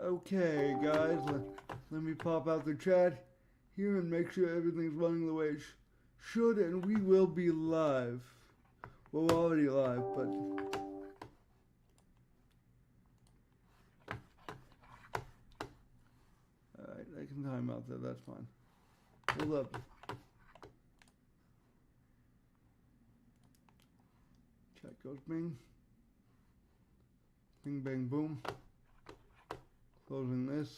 Okay, guys, let me pop out the chat here and make sure everything's running the way it should, and we will be live. Well, we're already live, but alright, I can time out there, that's fine. Hold up. Chat goes bing. Bing, bang, boom. Closing this.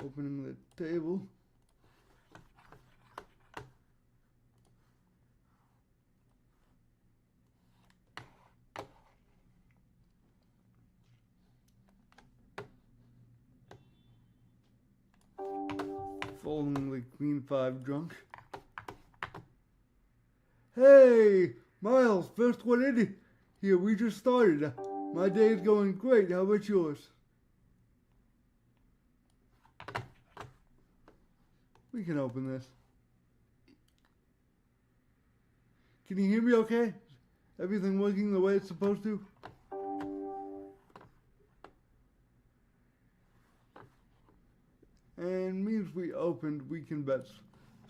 Opening the table. Folding the Queen 5 drunk. Hey, Miles, first one in here. We just started. My day's going great. How about yours? We can open this. Can you hear me okay? Everything working the way it's supposed to? And means we opened, we can bet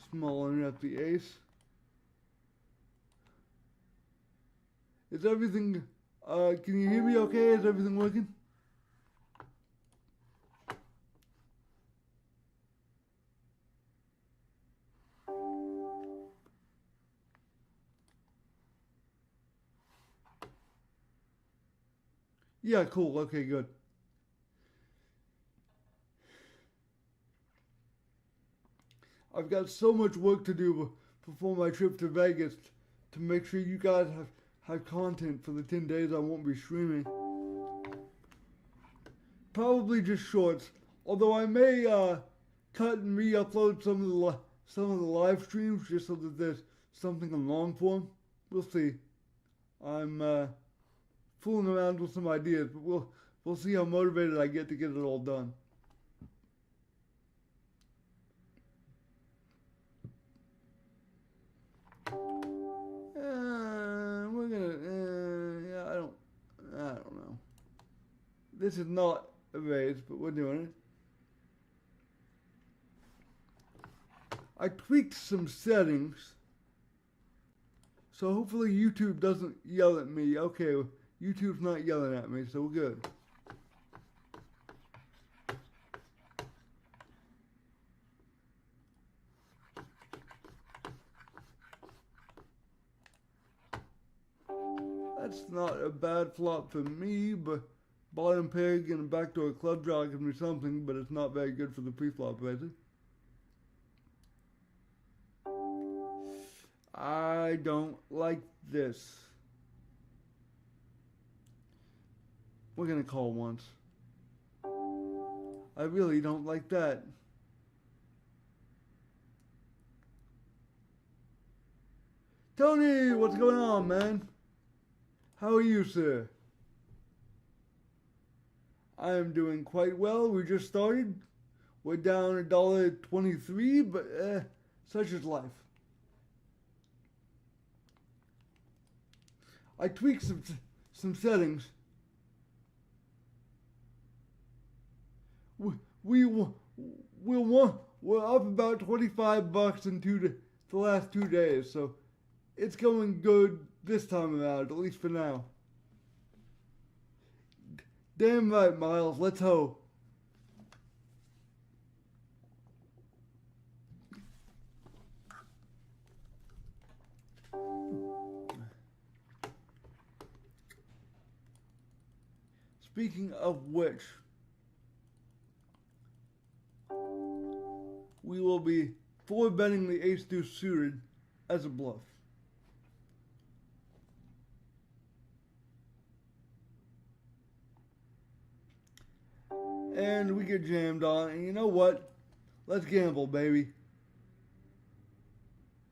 small and at the ace. Is everything, can you hear me okay? Is everything working? Yeah, cool. Okay, good. I've got so much work to do before my trip to Vegas to make sure you guys have content for the 10 days I won't be streaming. Probably just shorts, although I may cut and re-upload some of the live streams just so that there's something in long form. We'll see. I'm fooling around with some ideas, but we'll see how motivated I get to get it all done. We're gonna. Yeah, I don't know. This is not a raise, but we're doing it. I tweaked some settings, so hopefully YouTube doesn't yell at me. Okay, YouTube's not yelling at me, so we're good. That's not a bad flop for me, but bottom peg and a backdoor club draw can be something, but it's not very good for the pre-flop raiser. I don't like this. We're gonna call once. I really don't like that. Tony, what's going on, man? How are you, sir? I am doing quite well. We just started. We're down $1.23, but such is life. I tweaked some settings. We're up about $25 in the last 2 days, so it's going good this time around, at least for now. Damn right, Miles. Let's hope. Speaking of which, we will be 4-betting the ace-deuce suited as a bluff. And we get jammed on, and you know what? Let's gamble, baby.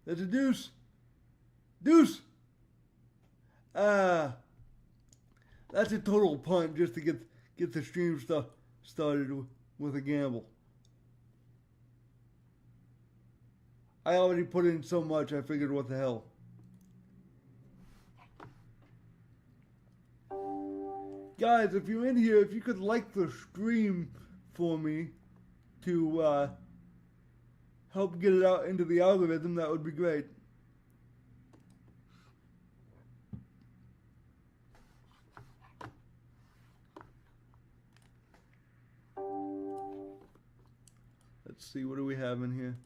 There's a deuce. Deuce! That's a total punt just to get the stream stuff started with a gamble. I already put in so much, I figured what the hell. guys, if you're in here, if you could like the stream for me to help get it out into the algorithm, that would be great. Let's see, what do we have in here?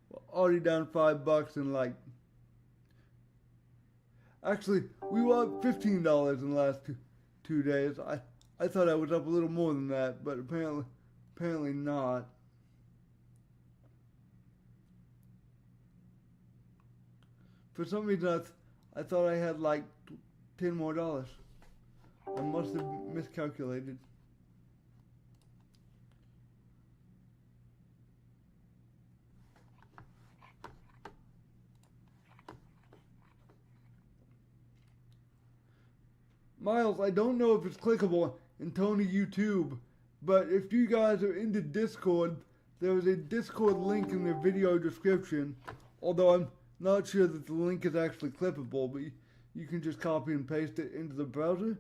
Well, already down $5 in like... Actually, we were up $15 in the last two days. I thought I was up a little more than that, but apparently not. For some reason, I thought I had like $10 more. I must have miscalculated. Miles, I don't know if it's clickable in Tony YouTube, but if you guys are into Discord, there is a Discord link in the video description, although I'm not sure that the link is actually clippable, but you can just copy and paste it into the browser.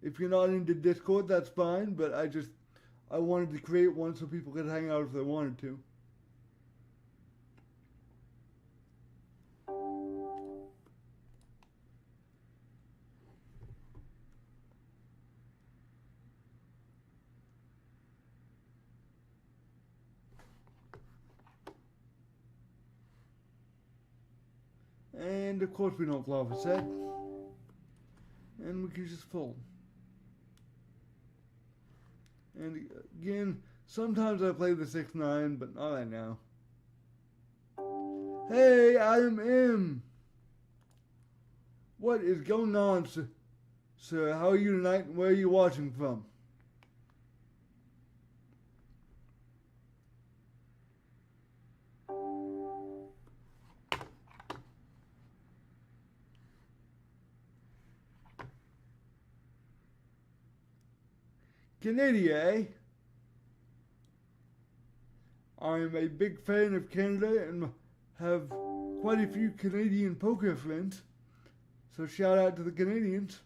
If you're not into Discord, that's fine, but I wanted to create one so people could hang out if they wanted to. And of course we don't glove a set. And we can just fold. And again, sometimes I play the 6-9, but not right now. Hey, Adam M. What is going on, sir? How are you tonight and where are you watching from? Canada, eh? I'm a big fan of Canada and have quite a few Canadian poker friends. So shout out to the Canadians.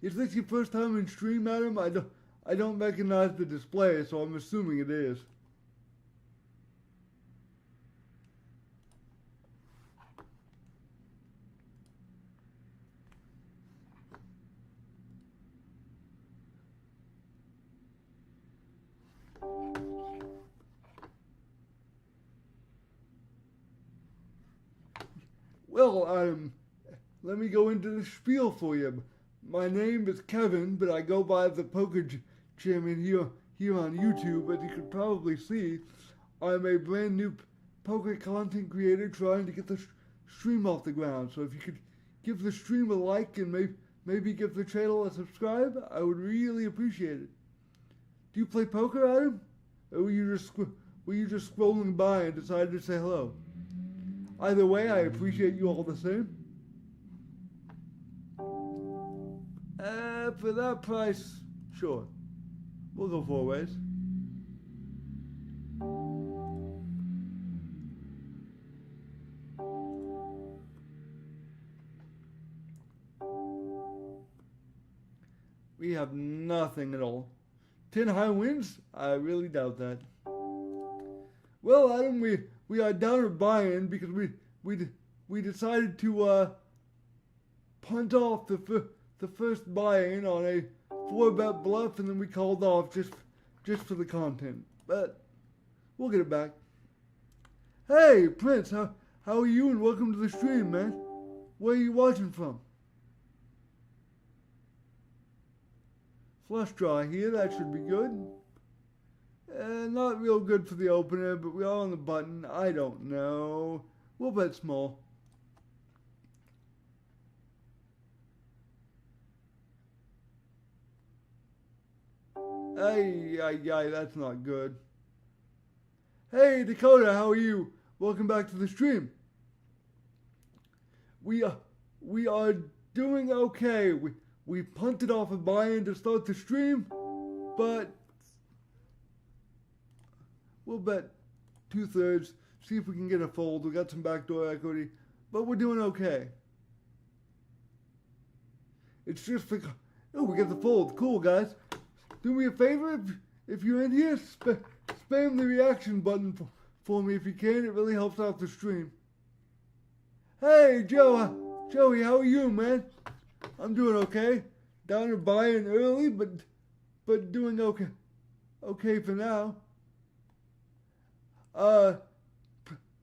Is this your first time in stream, Adam? I don't recognize the display, so I'm assuming it is. Well, let me go into the spiel for you. My name is Kevin, but I go by the Poker Chairman here on YouTube. As you can probably see, I'm a brand new poker content creator trying to get the stream off the ground. So if you could give the stream a like and maybe give the channel a subscribe, I would really appreciate it. Do you play poker, Adam? Or were you just scrolling by and decided to say hello? Either way, I appreciate you all the same. For that price, sure. We'll go 4 ways. We have nothing at all. 10 high wins? I really doubt that. Well, Adam, we are down a buy-in because we decided to punt off the first buy-in on a 4-bet bluff, and then we called off just for the content. But we'll get it back. Hey, Prince, how are you? And welcome to the stream, man. Where are you watching from? Flush draw here. That should be good. Not real good for the opener, but we are on the button. I don't know. We'll bet small. Ay, that's not good. Hey, Dakota, how are you? Welcome back to the stream. We are doing okay. We punted off a buy-in to start the stream, but we'll bet 2/3, see if we can get a fold. We got some backdoor equity, but we're doing okay. It's just for, oh, we get the fold. Cool, guys. Do me a favor, if you're in here, spam the reaction button for me if you can. It really helps out the stream. Hey, Joey, how are you, man? I'm doing okay. Down and buying early, but doing okay. Okay for now.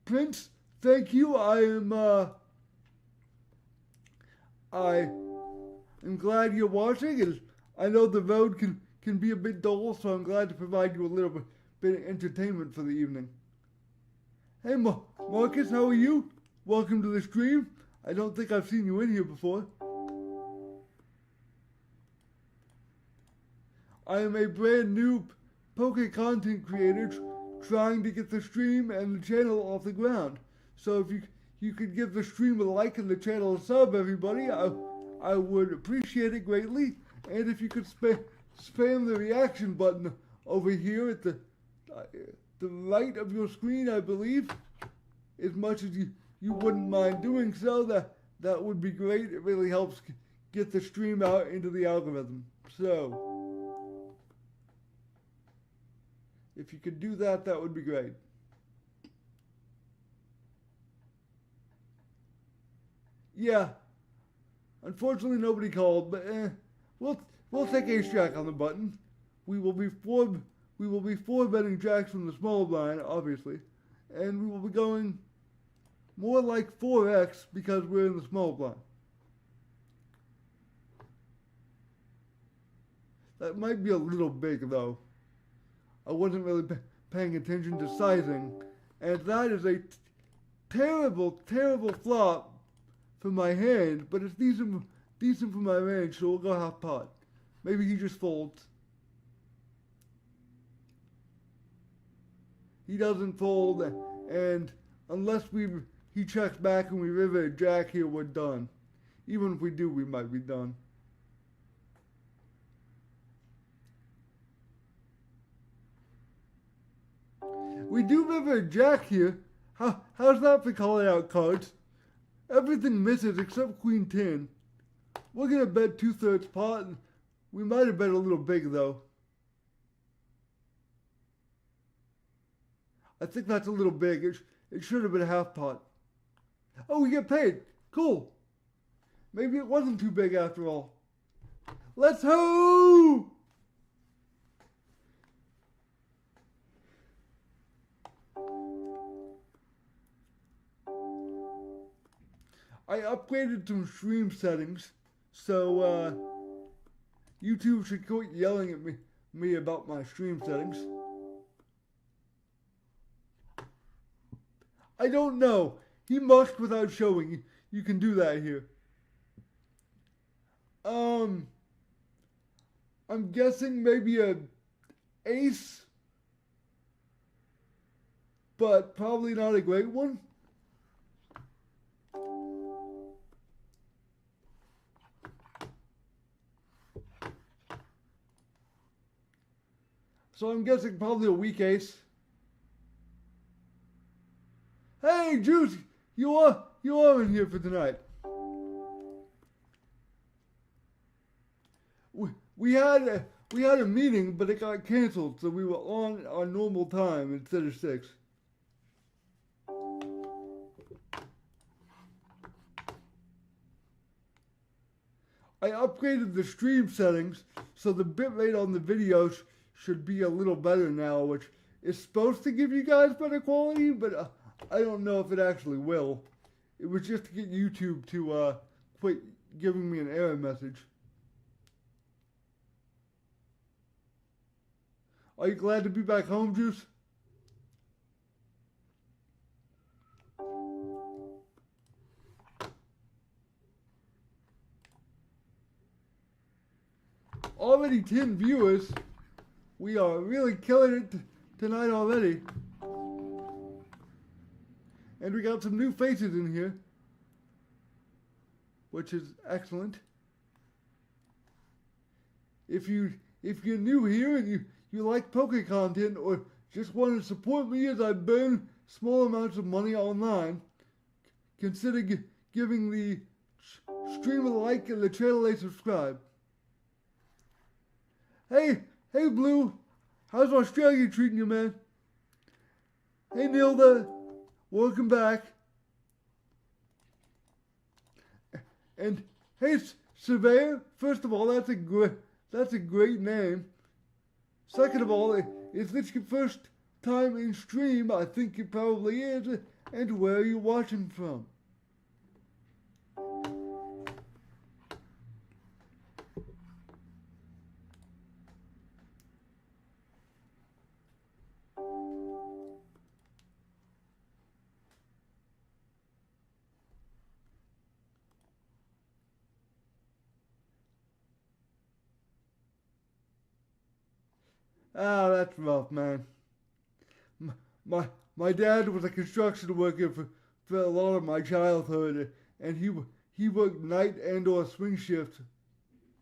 Prince, thank you. I am glad you're watching, and I know the road can be a bit dull, so I'm glad to provide you a little bit of entertainment for the evening. Hey, Marcus, how are you? Welcome to the stream. I don't think I've seen you in here before. I am a brand new poke content creator trying to get the stream and the channel off the ground. So if you could give the stream a like and the channel a sub, everybody, I would appreciate it greatly. And if you could spam the reaction button over here at the right of your screen, I believe, as much as you wouldn't mind doing so, that would be great. It really helps get the stream out into the algorithm. So if you could do that, that would be great. Yeah. Unfortunately, nobody called, but we'll take ace jack on the button. We will be four betting jacks from the small blind, obviously, and we will be going more like 4x because we're in the small blind. That might be a little big, though. I wasn't really paying attention to sizing, and that is a terrible, terrible flop for my hand, but it's decent for my range, so we'll go half pot. Maybe he just folds. He doesn't fold, and unless he checks back and we river a jack here, we're done. Even if we do, we might be done. We do river a jack here. How's that for calling out cards? Everything misses except Queen 10. We're gonna bet 2/3 pot. We might have bet a little big though. I think that's a little big. It should have been a half pot. Oh, we get paid. Cool. Maybe it wasn't too big after all. Let's ho! I upgraded some stream settings, so YouTube should quit yelling at me about my stream settings. I don't know. He must without showing. You can do that here. I'm guessing maybe a ace, but probably not a great one. So I'm guessing probably a weak ace. Hey, Juice, you are in here for tonight. We had a meeting, but it got canceled, so we were on our normal time instead of 6. I upgraded the stream settings, so the bitrate on the videos should be a little better now, which is supposed to give you guys better quality, but I don't know if it actually will. It was just to get YouTube to quit giving me an error message. Are you glad to be back home, Juice? Already 10 viewers. We are really killing it tonight already. And we got some new faces in here, which is excellent. If you're new here and you like poker content or just want to support me as I burn small amounts of money online, consider giving the stream a like, and the channel a subscribe. Hey Blue, how's Australia treating you, man? Hey Nilda, welcome back. And hey Surveyor, first of all, that's a great name. Second of all, is this your first time in stream? I think it probably is. And where are you watching from? Ah, that's rough, man. My dad was a construction worker for a lot of my childhood, and he worked night and or swing shift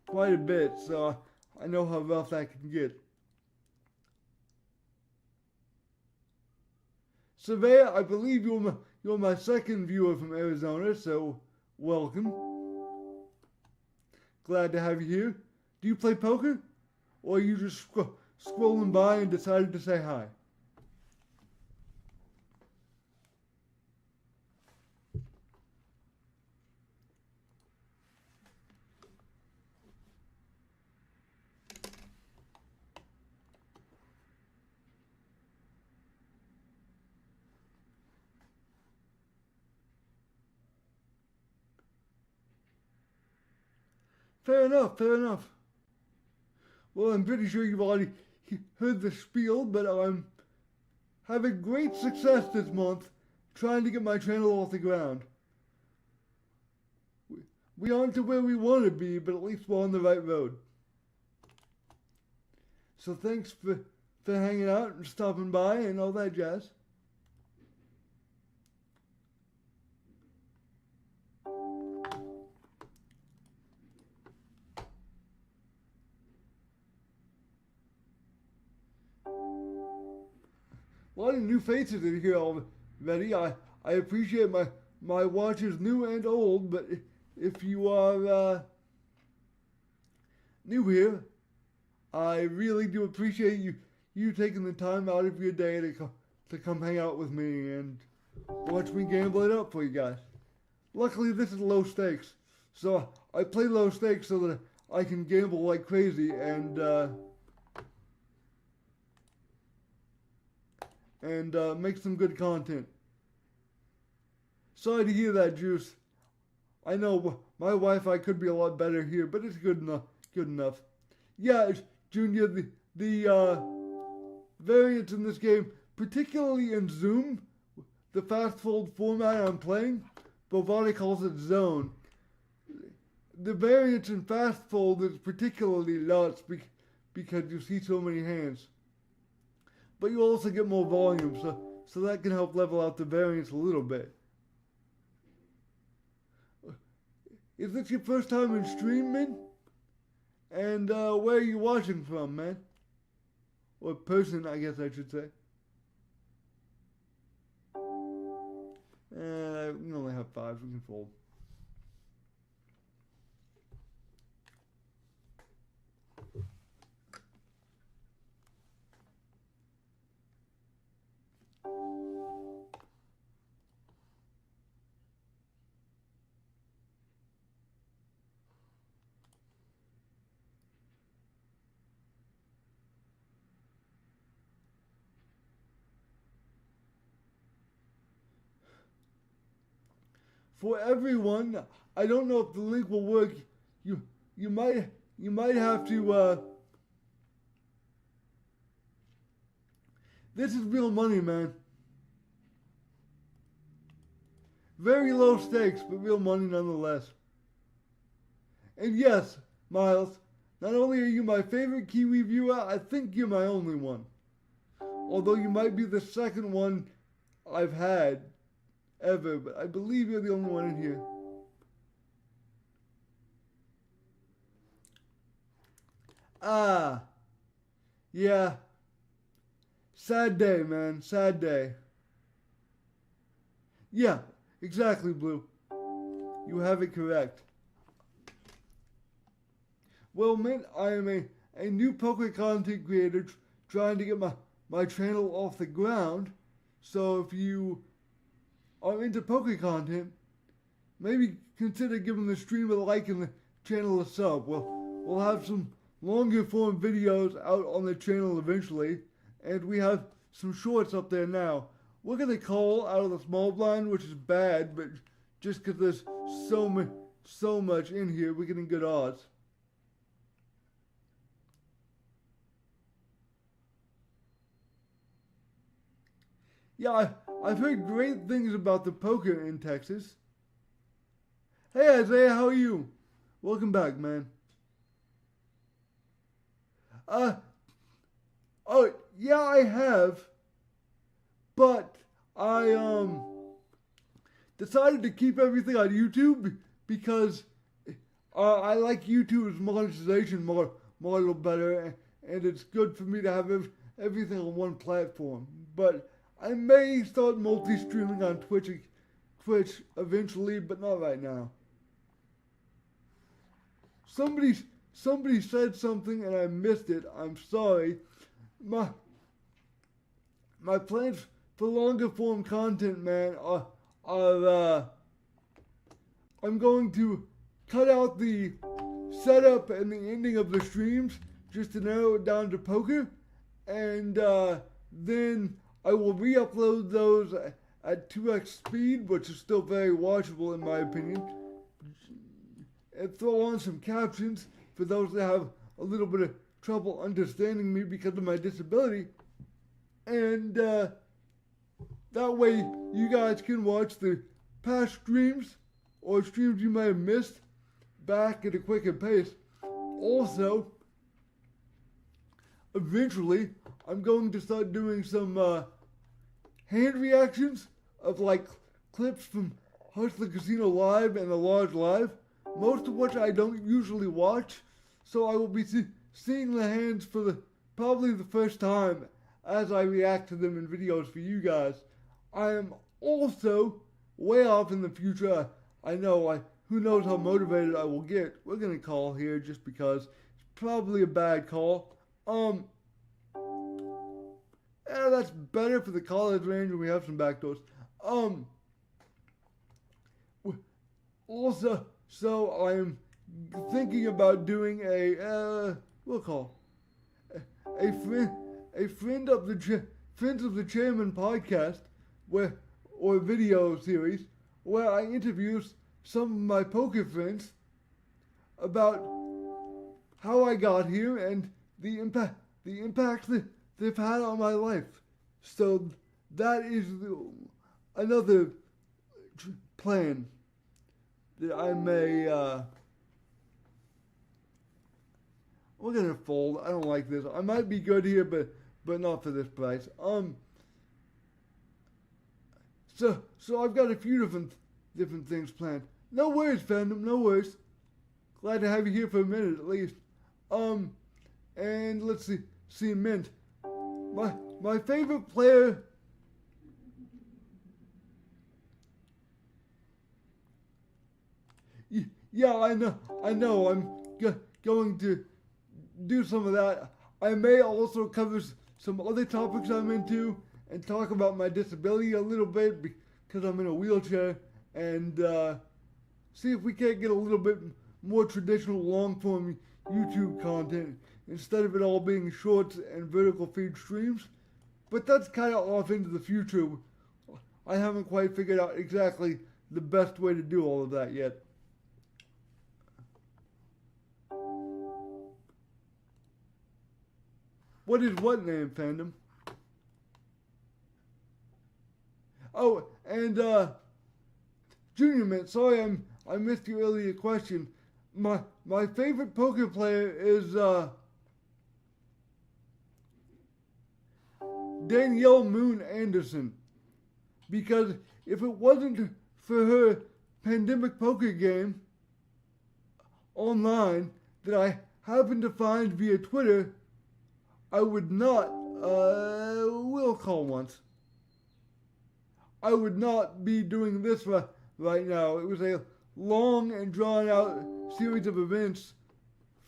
quite a bit, so I know how rough that can get. Surveyor, I believe you're my second viewer from Arizona, so welcome. Glad to have you here. Do you play poker? Or are you just scrolling by and decided to say hi? Fair enough. Well, I'm pretty sure you've already heard the spiel, but I'm having great success this month trying to get my channel off the ground. We aren't to where we want to be, but at least we're on the right road. So thanks for hanging out and stopping by and all that jazz. A lot of new faces in here already. I appreciate my watchers, new and old, but if you are new here, I really do appreciate you taking the time out of your day to come hang out with me and watch me gamble it up for you guys. Luckily, this is low stakes, so I play low stakes so that I can gamble like crazy and make some good content. Sorry to hear that, Juice. I know my Wi-Fi could be a lot better here, but it's good enough. Yeah, Junior, the variants in this game, particularly in Zoom, the fast fold format I'm playing, Bovada calls it Zone. The variance in fast fold is particularly nuts because you see so many hands. But you also get more volume, so that can help level out the variance a little bit. Is this your first time in stream, man? And where are you watching from, man? Or person, I guess I should say. We only have 5, we can fold. For everyone, I don't know if the link will work. You might have to. This is real money, man. Very low stakes, but real money nonetheless. And yes, Miles, not only are you my favorite Kiwi viewer, I think you're my only one. Although you might be the second one I've had ever, but I believe you're the only one in here. Ah, yeah. Sad day, man. Sad day. Yeah, exactly, Blue. You have it correct. Well, man, I am a new poker content creator trying to get my channel off the ground. So if you are into poker content, maybe consider giving the stream a like and the channel a sub. We'll have some longer form videos out on the channel eventually, and we have some shorts up there now. We're gonna call out of the small blind, which is bad, but just because there's so much in here, we're getting good odds. Yeah, I've heard great things about the poker in Texas. Hey Isaiah, how are you? Welcome back, man. Oh yeah, I have, but I decided to keep everything on YouTube because I like YouTube's monetization model better, and it's good for me to have everything on one platform. But I may start multi-streaming on Twitch eventually, but not right now. Somebody said something and I missed it. I'm sorry. My plans for longer form content, man, are I'm going to cut out the setup and the ending of the streams just to narrow it down to poker, and then I will re-upload those at 2x speed, which is still very watchable in my opinion, and throw on some captions for those that have a little bit of trouble understanding me because of my disability, and that way you guys can watch the past streams or streams you may have missed back at a quicker pace. Also, eventually, I'm going to start doing some hand reactions of like clips from Hustler Casino Live and The Lodge Live, most of which I don't usually watch, so I will be seeing the hands for probably the first time as I react to them in videos for you guys. I am also way off in the future. I know, who knows how motivated I will get. We're gonna call here just because it's probably a bad call. That's better for the college range when we have some backdoors. Also, so I'm thinking about doing we'll call a friend of the Friends of the Chairman podcast, or video series where I interview some of my poker friends about how I got here and the impact that they've had on my life. So that is another plan that I may. We're gonna fold. I don't like this. I might be good here, but not for this price. So I've got a few different things planned. No worries, fandom. No worries. Glad to have you here for a minute at least. And let's see Mint. My favorite player. Yeah, I know. I'm going to do some of that. I may also cover some other topics I'm into and talk about my disability a little bit because I'm in a wheelchair, and see if we can't get a little bit more traditional long-form YouTube content instead of it all being shorts and vertical feed streams. But that's kind of off into the future. I haven't quite figured out exactly the best way to do all of that yet. What is what name, fandom? Oh, and Junior Mint, sorry I missed your earlier question. My favorite poker player is Danielle Moon Anderson, because if it wasn't for her pandemic poker game online that I happened to find via Twitter, I would not, will call once. I would not be doing this right now. It was a long and drawn out series of events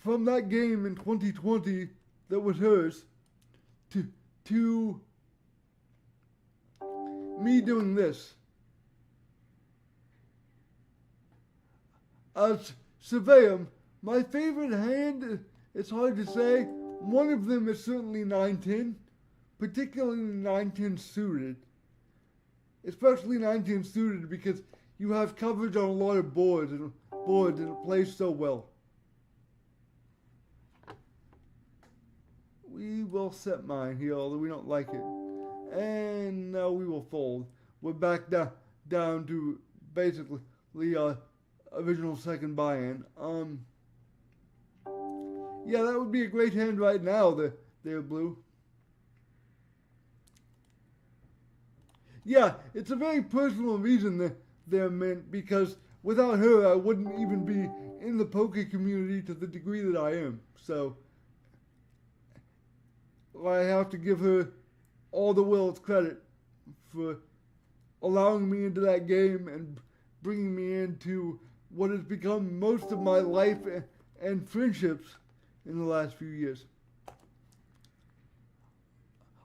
from that game in 2020 that was hers to me doing this. Surveyor, my favorite hand, it's hard to say. One of them is certainly 9-10, particularly 9-10 suited. Especially 9-10 suited because you have coverage on a lot of boards and it plays so well. We will set mine here, although we don't like it. And now we will fold. We're back down to basically original second buy-in. Yeah, that would be a great hand right now, there, Blue. Yeah, it's a very personal reason that they're meant, because without her, I wouldn't even be in the poker community to the degree that I am. So, I have to give her all the world's credit for allowing me into that game and bringing me into what has become most of my life and friendships in the last few years.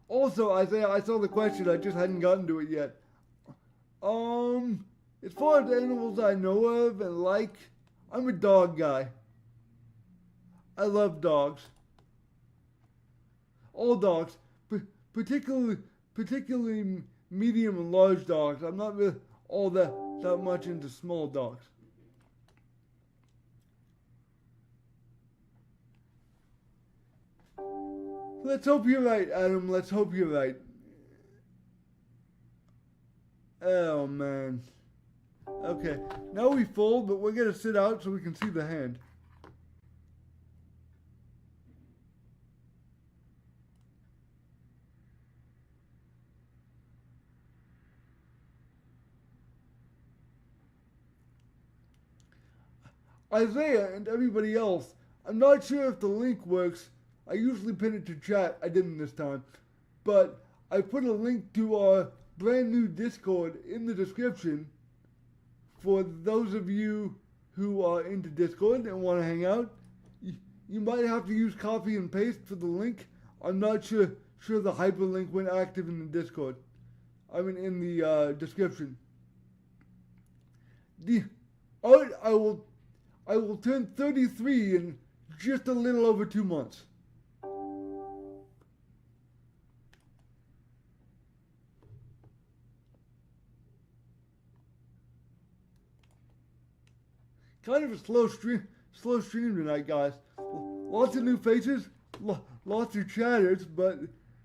Also, Isaiah, I saw the question, I just hadn't gotten to it yet. As far as animals I know of and like, I'm a dog guy. I love dogs. All dogs, particularly medium and large dogs. I'm not really all that much into small dogs. Let's hope you're right, Adam. Let's hope you're right. Oh, man. Okay, now we fold, but we're going to sit out so we can see the hand. Isaiah and everybody else, I'm not sure if the link works. I usually pin it to chat. I didn't this time. But I put a link to our brand new Discord in the description for those of you who are into Discord and want to hang out. You might have to use copy and paste for the link. I'm not sure the hyperlink went active in the Discord. I mean in the description. I will turn 33 in just a little over 2 months. Kind of a slow stream tonight, guys. Lots of new faces, lots of chatters,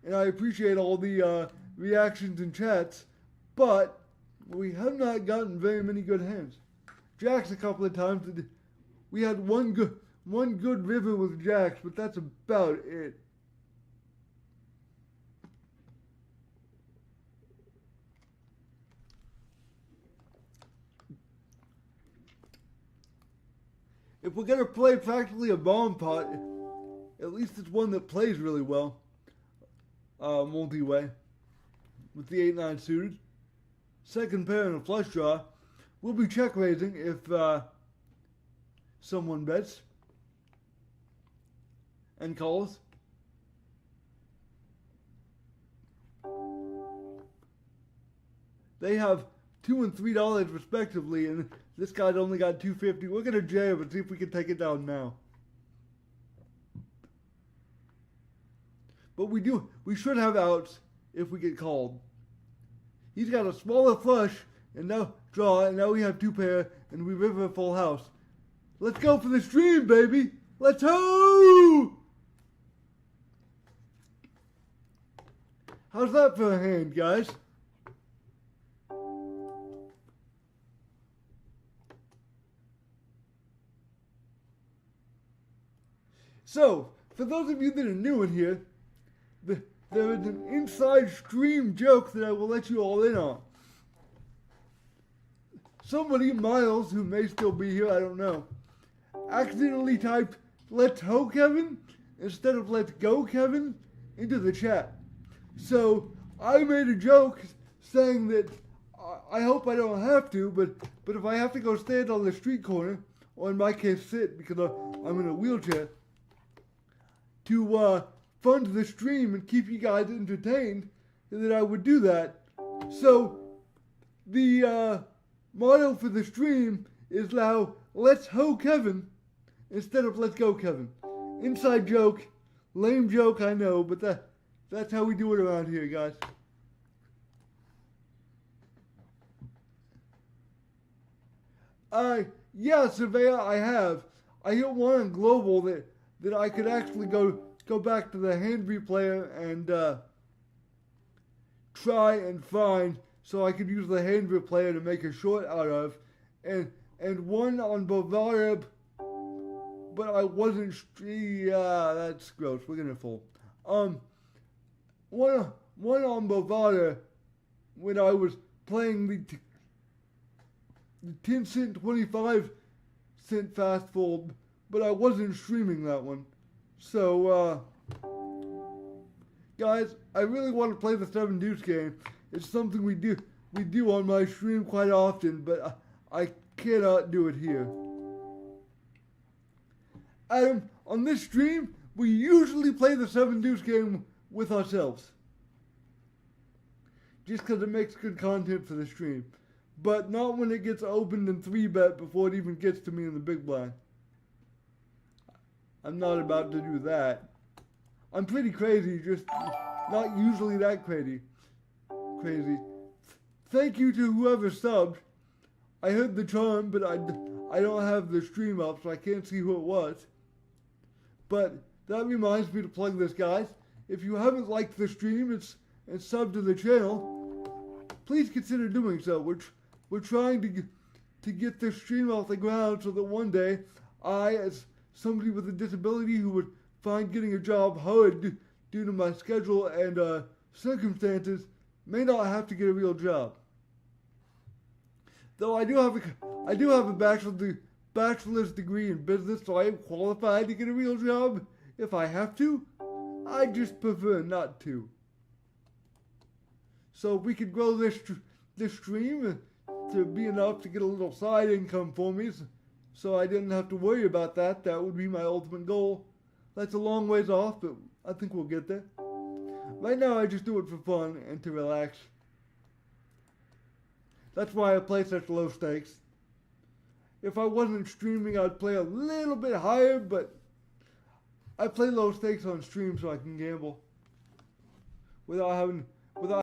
and I appreciate all the reactions and chats, but we have not gotten very many good hands. Jacks a couple of times. We had one good river with jacks, but that's about it. If we're going to play practically a bomb pot, at least it's one that plays really well. Multi-way. With the 8-9 suited. Second pair and a flush draw. We'll be check raising if someone bets. And calls. They have $2 and $3 respectively, and this guy's only got $2.50. We're gonna jab and see if we can take it down now. But we should have outs if we get called. He's got a smaller flush and now draw, and now we have two pair and we river a full house. Let's go for the stream, baby. Let's ho! How's that for a hand, guys? So, for those of you that are new in here, there is an inside stream joke that I will let you all in on. Somebody, Miles, who may still be here, I don't know, accidentally typed, "Let's ho, Kevin," instead of "Let's go, Kevin," into the chat. So, I made a joke saying that I hope I don't have to, but if I have to go stand on the street corner, or in my case sit because I'm in a wheelchair, to fund the stream and keep you guys entertained, that I would do that. So the motto for the stream is now "Let's Ho Kevin" instead of "Let's Go Kevin." Inside joke, lame joke, I know, but that's how we do it around here, guys. Yeah, Surveyor, I have. I hit one on global that I could actually go back to the hand replayer and try and find, so I could use the hand replayer to make a short out of, and one on Bovada, but I wasn't. Yeah, that's gross. We're gonna fall. One on Bovada when I was playing the 10 cent, 25 cent fast fold, but I wasn't streaming that one. So, guys, I really want to play the 7 Deuce game. It's something we do on my stream quite often, but I cannot do it here. Adam, on this stream, we usually play the 7 Deuce game with ourselves. Just because it makes good content for the stream. But not when it gets opened in 3-bet before it even gets to me in the big blind. I'm not about to do that. I'm pretty crazy, just not usually that crazy. Thank you to whoever subbed. I heard the charm, but I don't have the stream up, so I can't see who it was. But that reminds me to plug this, guys. If you haven't liked the stream and subbed to the channel, please consider doing so. We're trying to get this stream off the ground so that one day I, as somebody with a disability who would find getting a job hard due to my schedule and circumstances, may not have to get a real job. Though I do have a bachelor's degree in business, so I am qualified to get a real job if I have to. I just prefer not to. So if we could grow this stream to be enough to get a little side income for me, so I didn't have to worry about that, that would be my ultimate goal. That's a long ways off, but I think we'll get there. Right now I just do it for fun and to relax. That's why I play such low stakes. If I wasn't streaming, I'd play a little bit higher, but I play low stakes on stream so I can gamble without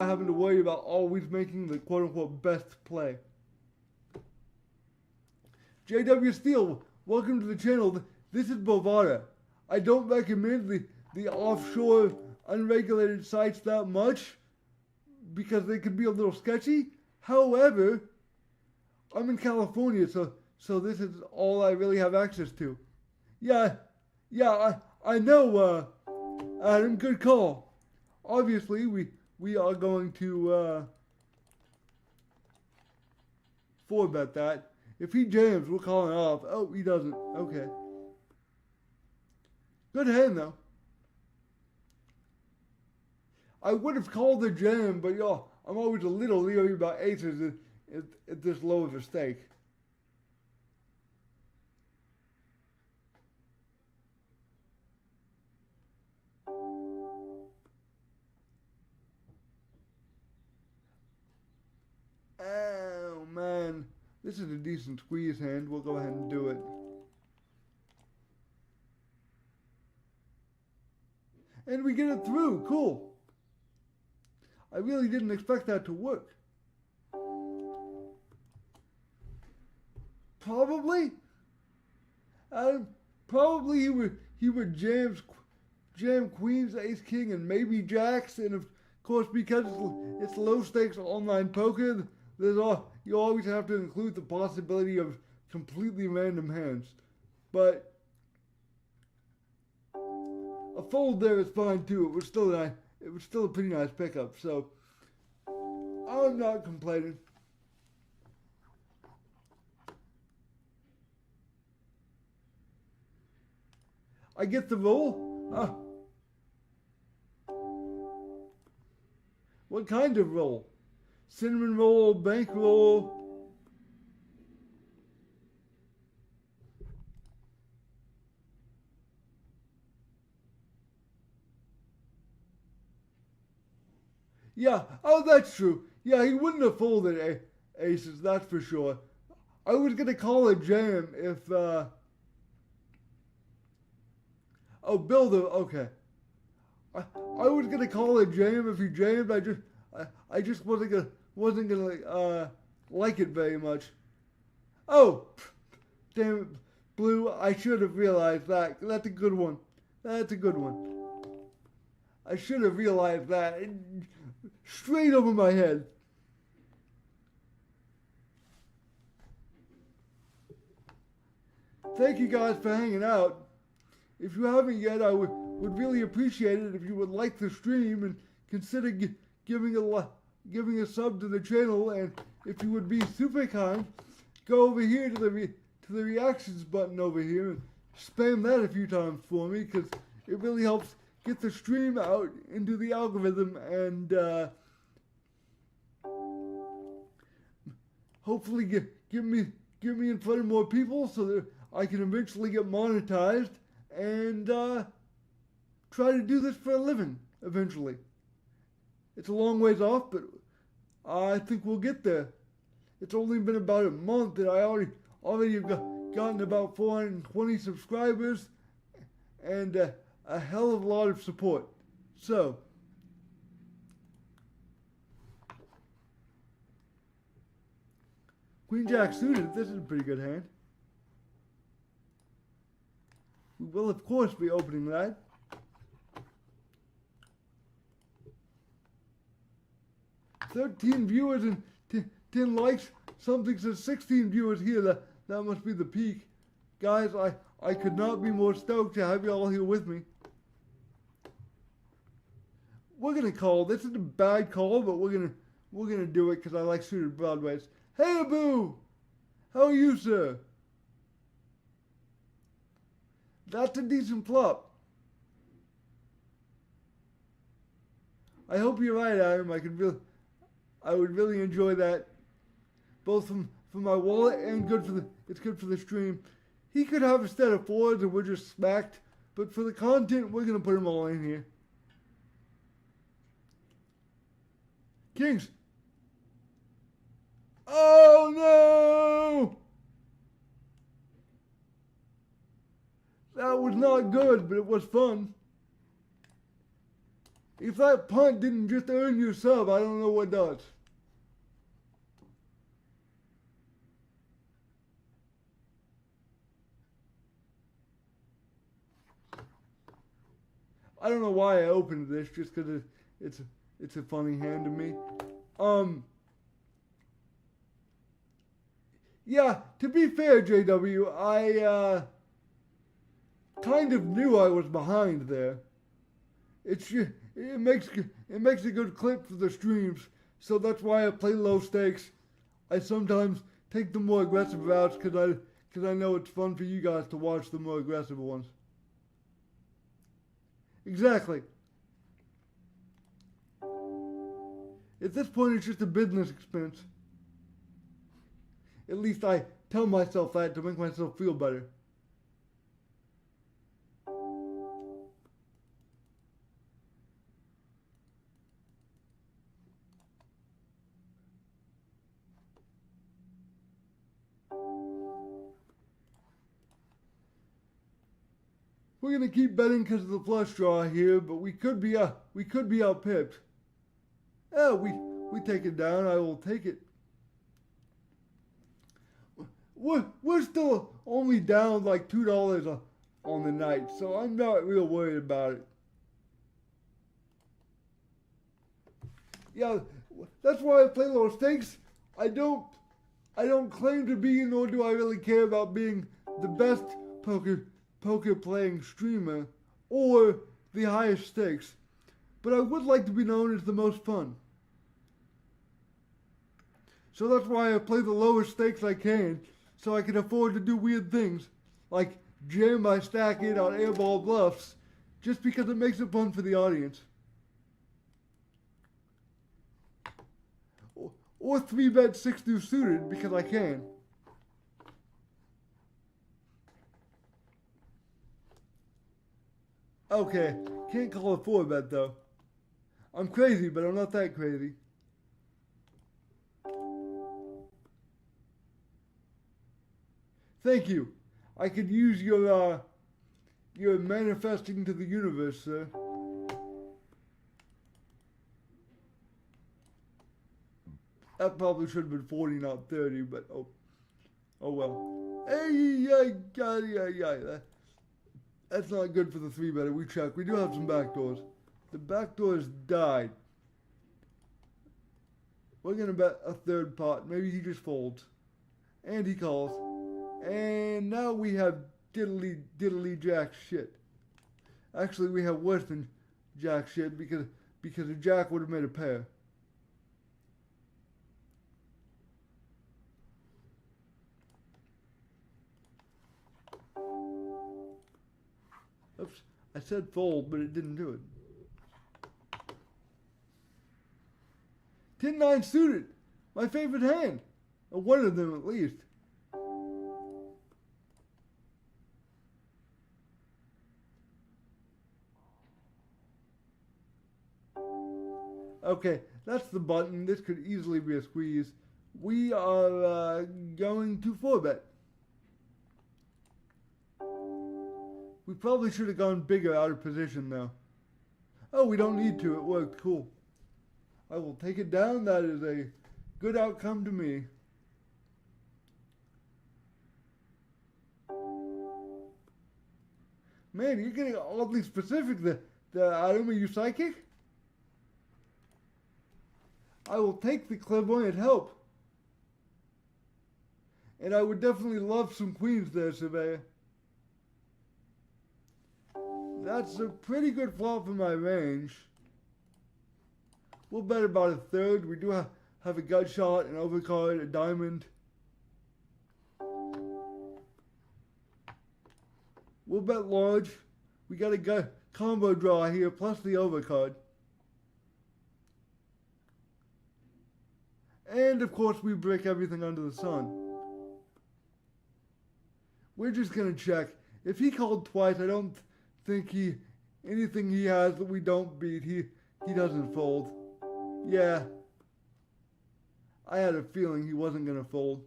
having to worry about always making the quote-unquote best play. JW Steele, welcome to the channel. This is Bovada. I don't recommend the offshore unregulated sites that much because they can be a little sketchy. However, I'm in California, so this is all I really have access to. Yeah, I know, Adam, good call. Obviously, we are going to 4-bet that. If he jams, we're calling off. Oh, he doesn't. Okay. Good hand, though. I would have called the jam, but y'all, I'm always a little leery about aces at this low of a stake. Oh, man. This is a decent squeeze hand. We'll go ahead and do it. And we get it through. Cool. I really didn't expect that to work. Probably. Probably he would jam queens, ace king, and maybe jacks. And of course, because it's low stakes online poker, you always have to include the possibility of completely random hands. But a fold there is fine too. It was still a pretty nice pickup. So I'm not complaining. I get the roll. What kind of roll? Cinnamon roll, bank roll. Yeah, oh, that's true. Yeah, he wouldn't have folded aces, that's for sure. I was gonna call it jam if, oh, builder, okay. I was gonna call it jam if he jammed. I just wasn't gonna like it very much. Oh, damn it, Blue! I should have realized that. That's a good one. That's a good one. I should have realized that. Straight over my head. Thank you guys for hanging out. If you haven't yet, I would really appreciate it if you would like the stream and consider giving a sub to the channel. And if you would be super kind, go over here to the reactions button over here and spam that a few times for me, because it really helps get the stream out into the algorithm and hopefully get me in front of more people so that I can eventually get monetized and try to do this for a living eventually. It's a long ways off, but I think we'll get there. It's only been about a month and I already have gotten about 420 subscribers and a hell of a lot of support. So, Queen Jack suited, this is a pretty good hand. We will of course be opening that. "13 viewers and 10 likes. Something says 16 viewers here. That must be the peak. Guys, I could not be more stoked to have you all here with me. We're gonna call. This is a bad call, but we're gonna do it because I like suited broadways. Hey, Abu! How are you, sir? That's a decent flop. I hope you're right, Adam. I would really enjoy that, both from my wallet and it's good for the stream. He could have a set of fours and we're just smacked, but for the content, we're gonna put them all in here. Kings. Oh no! That was not good, but it was fun. If that punt didn't just earn you a sub, I don't know what does. I don't know why I opened this, just because it's a funny hand to me. Yeah, to be fair, JW, I kind of knew I was behind there. It makes a good clip for the streams, so that's why I play low stakes. I sometimes take the more aggressive routes because I know it's fun for you guys to watch the more aggressive ones. Exactly. At this point, it's just a business expense. At least I tell myself that to make myself feel better. We're gonna keep betting because of the flush draw here, but we could be outpipped. Yeah, we take it down. I will take it. We're still only down like $2 on the night, so I'm not real worried about it. Yeah, that's why I play low stakes. I don't claim to be, nor do I really care about being the best poker playing streamer or the highest stakes, but I would like to be known as the most fun. So that's why I play the lowest stakes I can, so I can afford to do weird things, like jam my stack in on airball bluffs, just because it makes it fun for the audience. Or 3-bet 6 suited, because I can. Okay, can't call a 4-bet though. I'm crazy, but I'm not that crazy. Thank you. I could use your manifesting to the universe, sir. That probably should have been 40, not 30, but oh well. That's not good for the 3-better. We checked. We do have some back doors. The back doors died. We're gonna bet a third pot. Maybe he just folds. And he calls. And now we have diddly jack shit. Actually, we have worse than jack shit because a jack would have made a pair. Oops, I said fold, but it didn't do it. 10-9 suited, my favorite hand. Or one of them at least. Okay, that's the button. This could easily be a squeeze. We are going to 4-bet. We probably should have gone bigger out of position though. Oh, we don't need to. It worked. Cool. I will take it down. That is a good outcome to me. Man, you're getting oddly specific. Adam, are you psychic? I will take the clairvoyant help. And I would definitely love some queens there, Surveyor. That's a pretty good flop for my range. We'll bet about a third. We do have a gut shot, an overcard, a diamond. We'll bet large. We got a gut combo draw here, plus the overcard. And of course we break everything under the sun. We're just gonna check. If he called twice, I don't think anything he has that we don't beat, he doesn't fold. Yeah. I had a feeling he wasn't gonna fold.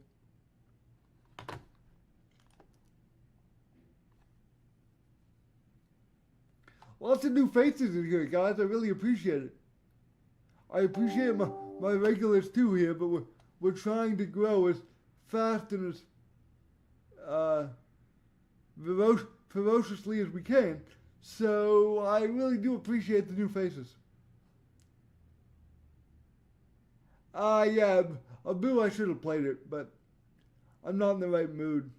Lots of new faces in here, guys. I really appreciate it. I appreciate my regulars too here, but we're trying to grow as fast and as ferociously as we can. So I really do appreciate the new faces. Yeah, Abu, I should have played it, but I'm not in the right mood.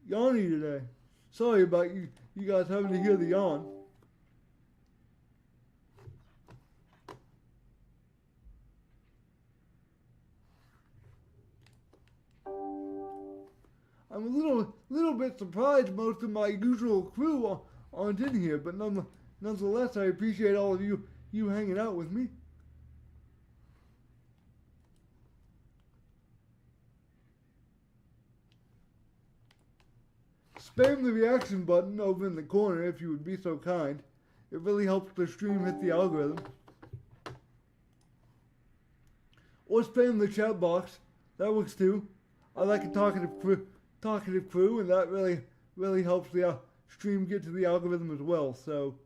Yawny today. Sorry about you guys having to hear the yawn. I'm a little bit surprised most of my usual crew aren't in here, but nonetheless, I appreciate all of you hanging out with me. Spam the reaction button over in the corner if you would be so kind. It really helps the stream hit the algorithm. Or spam the chat box. That works too. I like a talkative crew, and that really helps the stream get to the algorithm as well. So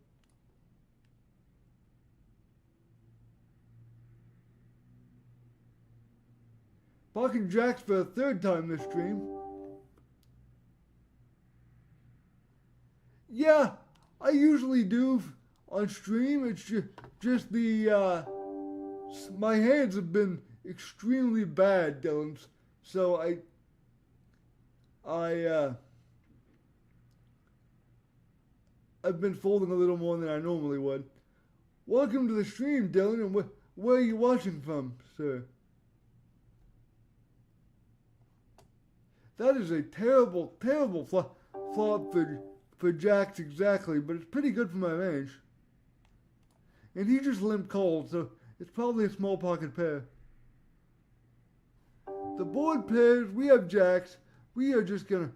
Pocket Jacks for a third time this stream. Yeah, I usually do on stream. It's just the my hands have been extremely bad, Dylan. So I've been folding a little more than I normally would. Welcome to the stream, Dylan, and where are you watching from, sir? That is a terrible flop for jacks exactly, but it's pretty good for my range. And he just limp cold, so it's probably a small pocket pair. The board pairs, we have jacks. We are just gonna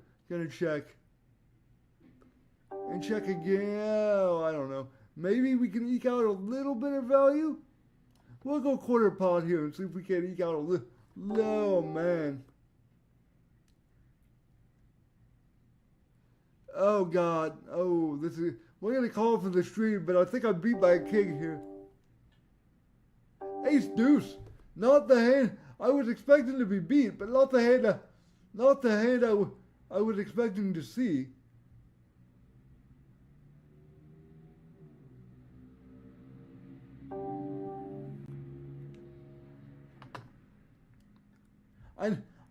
check. And check again. Oh, I don't know. Maybe we can eke out a little bit of value. We'll go quarter pot here and see if we can eke out a little. Oh, man. Oh, God. Oh, this is... We're going to call for the stream, but I think I'm beat by a king here. Ace deuce. Not the hand. I was expecting to be beat, but not the hand. Not the hand I was expecting to see.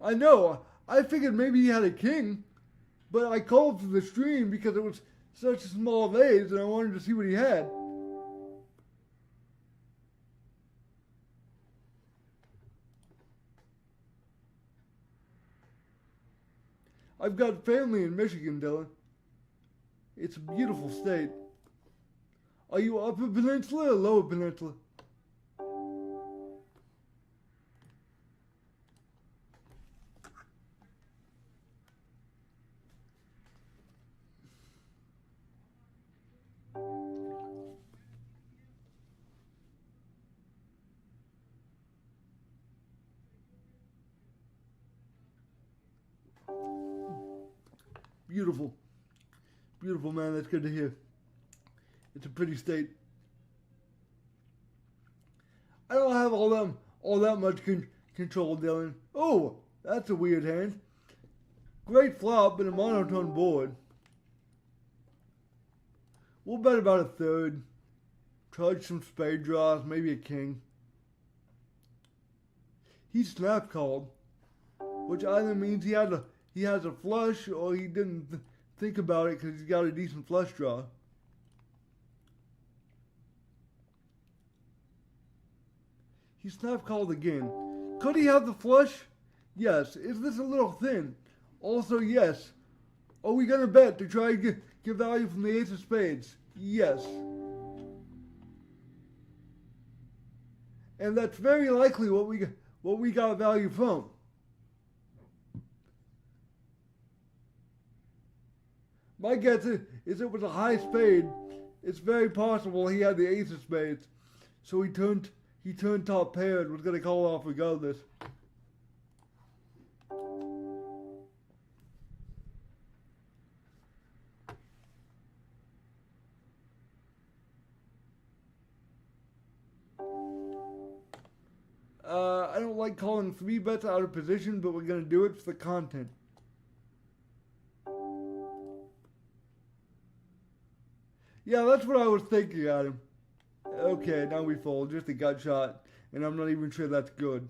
I know. I figured maybe he had a king, but I called for the stream because it was such a small vase and I wanted to see what he had. I've got family in Michigan, Dylan. It's a beautiful state. Are you Upper Peninsula or Lower Peninsula? Beautiful. Beautiful, man. That's good to hear. It's a pretty state. I don't have all that much control, Dylan. Oh, that's a weird hand. Great flop, but a monotone board. We'll bet about a third. Charge some spade draws, maybe a king. He snap called, which either means he has a flush or he didn't think about it because he's got a decent flush draw. He snap called again. Could he have the flush? Yes. Is this a little thin? Also, yes. Are we going to bet to try and get value from the ace of spades? Yes. And that's very likely what we got value from. My guess is it was a high spade. It's very possible he had the ace of spades. So he turned top pair and was going to call off regardless. I don't like calling 3 bets out of position, but we're going to do it for the content. Yeah, that's what I was thinking, Adam. Okay, now we fold. Just a gut shot. And I'm not even sure that's good.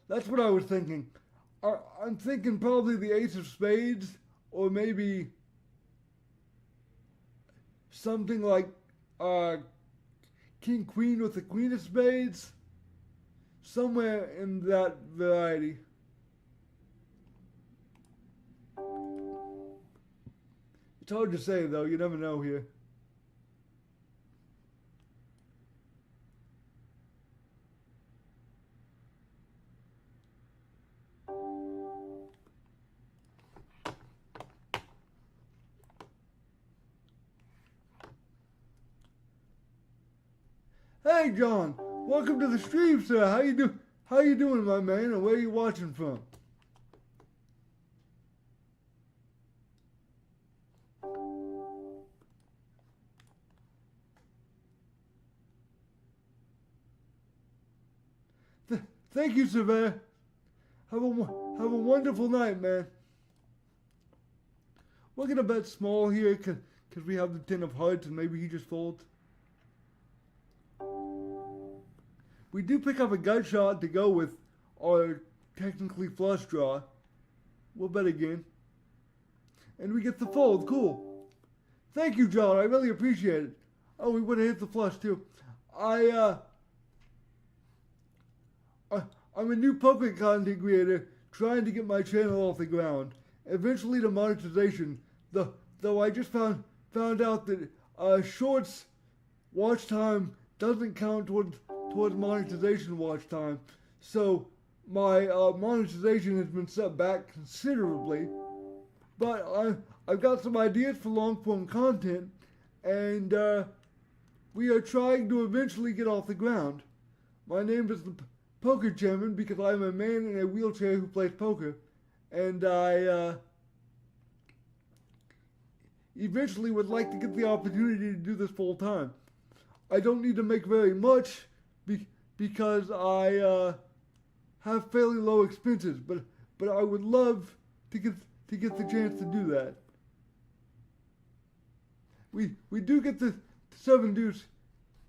That's what I was thinking. I'm thinking probably the ace of spades. Or maybe something like king queen with the queen of spades. Somewhere in that variety. It's hard to say though, you never know here. Hey John, welcome to the stream, sir. How you doing, my man? And where are you watching from? Thank you, Surveyor. Have a wonderful night, man. We're gonna bet small here because we have the 10 of hearts and maybe he just folds. We do pick up a gut shot to go with our technically flush draw. We'll bet again. And we get the fold. Cool. Thank you, John. I really appreciate it. Oh, we would have hit the flush too. I'm a new poker content creator trying to get my channel off the ground. Eventually to monetization. Though I just found found out that shorts watch time doesn't count towards monetization watch time. So my monetization has been set back considerably. But I've got some ideas for long form content, and we are trying to eventually get off the ground. My name is the Poker Chairman because I'm a man in a wheelchair who plays poker, and I eventually would like to get the opportunity to do this full time. I don't need to make very much because I have fairly low expenses, but I would love to get the chance to do that. We do get the 7 deuce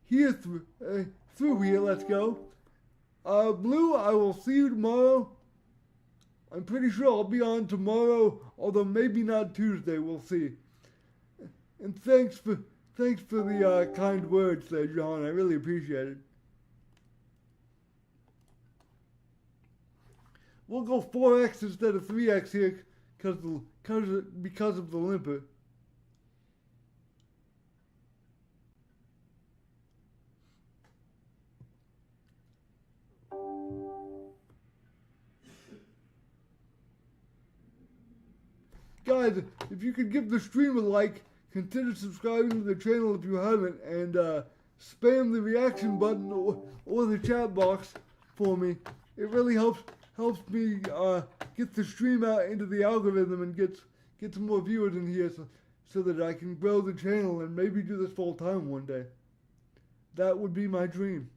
here through here. Let's go. Blue, I will see you tomorrow. I'm pretty sure I'll be on tomorrow, although maybe not Tuesday. We'll see. And thanks for the kind words there, John. I really appreciate it. We'll go 4x instead of 3x here because of the limper. Guys, if you could give the stream a like, consider subscribing to the channel if you haven't, and spam the reaction button or the chat box for me. It really helps me get the stream out into the algorithm and get some more viewers in here so that I can grow the channel and maybe do this full time one day. That would be my dream.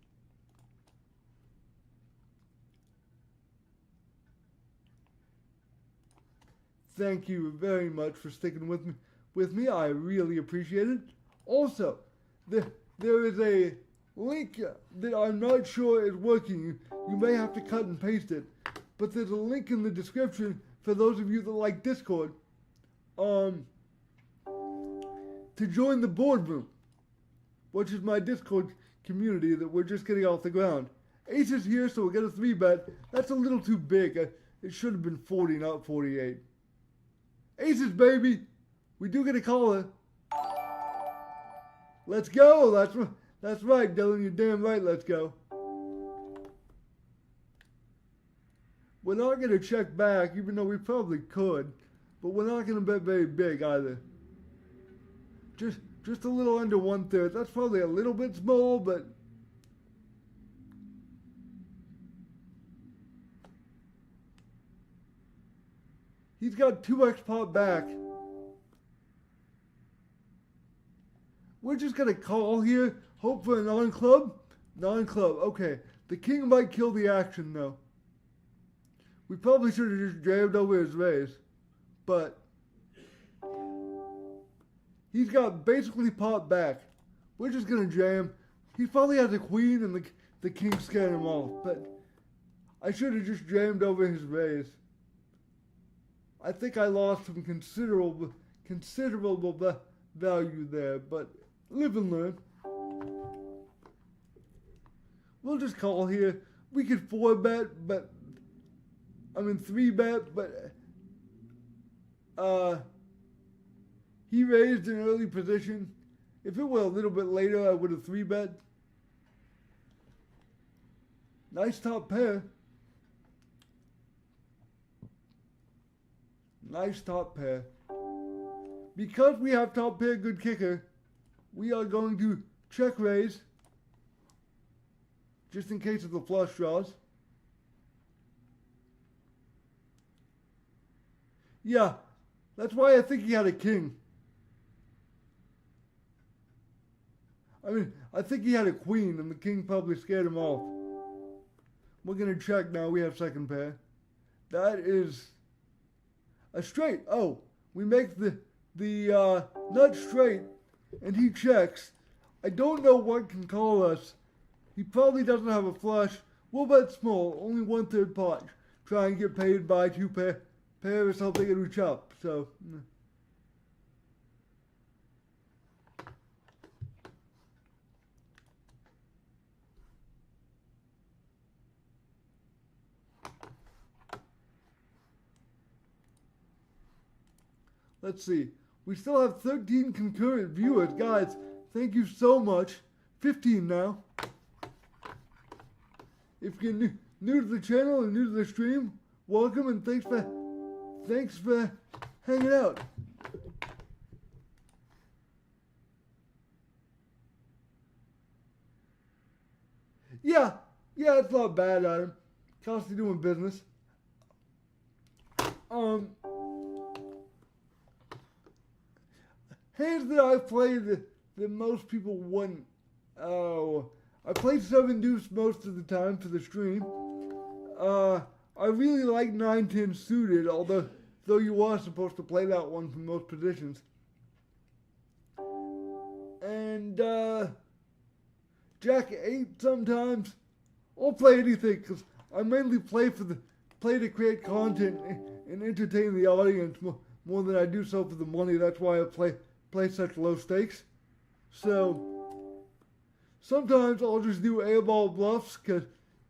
Thank you very much for sticking with me. I really appreciate it. Also, there is a link that I'm not sure is working. You may have to cut and paste it. But there's a link in the description for those of you that like Discord to join the boardroom, which is my Discord community that we're just getting off the ground. Ace is here, so we'll get a 3-bet. That's a little too big. It should have been 40, not 48. Aces, baby! We do get a caller. Let's go! That's right, Dylan. You're damn right. Let's go. We're not going to check back, even though we probably could. But we're not going to bet very big either. Just a little under 1/3. That's probably a little bit small, but... He's got 2x pot back. We're just going to call here. Hope for a non-club. Non-club. Okay. The king might kill the action, though. We probably should have just jammed over his raise. But he's got basically pot back. We're just going to jam. He probably has a queen and the king scared him off. But I should have just jammed over his raise. I think I lost some considerable value there, but live and learn. We'll just call here. We could 4-bet, but 3-bet, but he raised an early position. If it were a little bit later, I would have 3-bet. Nice top pair. Nice top pair. Because we have top pair, good kicker, we are going to check raise. Just in case of the flush draws. Yeah, that's why I think he had a king. I think he had a queen and the king probably scared him off. We're going to check now. We have second pair. That is a straight. Oh, we make the nut straight and he checks. I don't know what can call us. He probably doesn't have a flush. We'll bet small, only 1/3 pot. Try and get paid by 2 pair or something and we chop. So let's see. We still have 13 concurrent viewers. Guys, thank you so much. 15 now. If you're new to the channel and new to the stream, welcome and thanks for hanging out. Yeah, it's not bad, Adam. Constantly doing business. Hands that I played that most people wouldn't. Oh, I played 7 Deuce most of the time for the stream. I really like 9-10 suited, although you are supposed to play that one from most positions. And Jack 8 sometimes. I'll play anything because I mainly play to create content and entertain the audience more than I do so for the money. That's why I play such low stakes. So sometimes I'll just do airball bluffs cause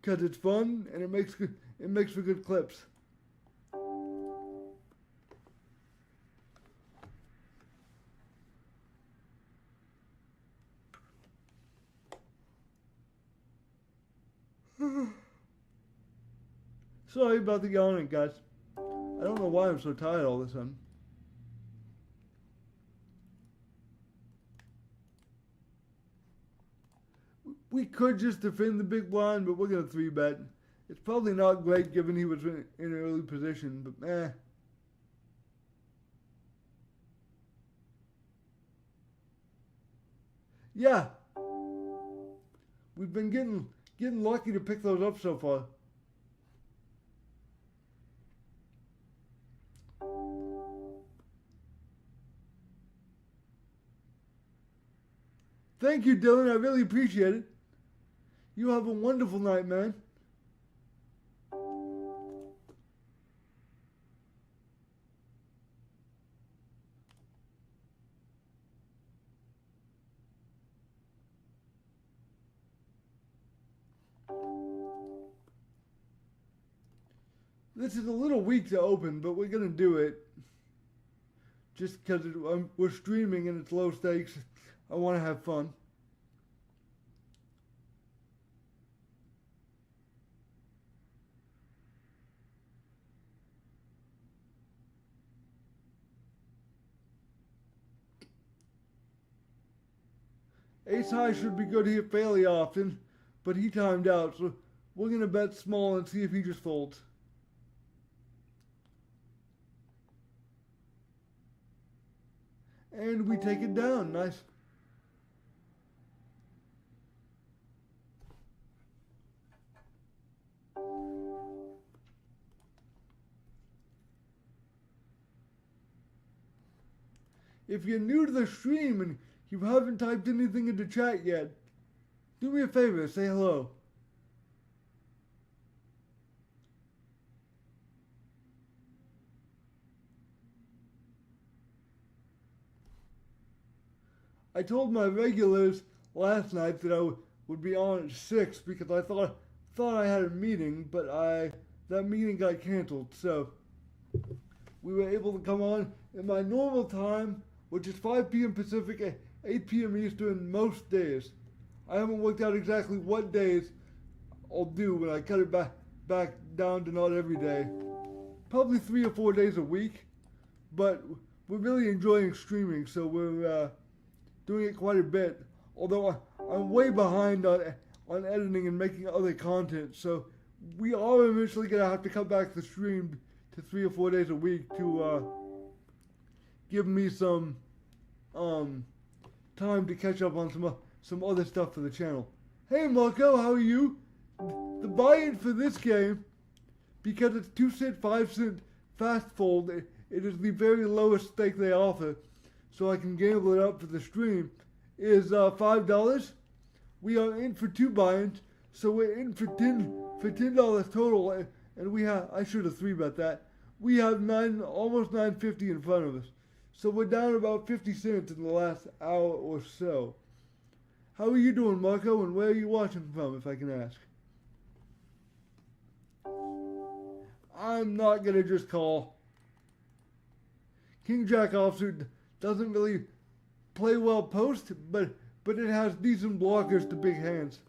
it's fun and it makes for good clips. Sorry about the yawning, guys. I don't know why I'm so tired all of a sudden. We could just defend the big blind, but we're going to 3-bet. It's probably not great given he was in an early position, but yeah. We've been getting lucky to pick those up so far. Thank you, Dylan. I really appreciate it. You have a wonderful night, man. This is a little weak to open, but we're going to do it. Just because we're streaming and it's low stakes. I want to have fun. Ace high should be good here fairly often, but he timed out, so we're going to bet small and see if he just folds. And we take it down. Nice. If you're new to the stream and you haven't typed anything into chat yet, do me a favor, say hello. I told my regulars last night that I would be on at 6 because I thought I had a meeting, but that meeting got canceled, so we were able to come on in my normal time, which is 5 p.m. Pacific, 8 p.m. Eastern most days. I haven't worked out exactly what days I'll do when I cut it back down to not every day. Probably 3 or 4 days a week, but we're really enjoying streaming, so we're doing it quite a bit. Although I'm way behind on editing and making other content, so we are eventually going to have to cut back the stream to 3 or 4 days a week to give me some time to catch up on some other stuff for the channel. Hey Marco, how are you? The buy-in for this game, because it's 2 cent, 5 cent fast fold, it is the very lowest stake they offer, so I can gamble it up for the stream, is $5. We are in for 2 buy-ins, so we're in for $10 total, and I should have 3-bet that. We have almost $9.50 in front of us. So we're down about 50 cents in the last hour or so. How are you doing, Marco, and where are you watching from, if I can ask? I'm not going to just call. King Jack offsuit doesn't really play well post, but it has decent blockers to big hands.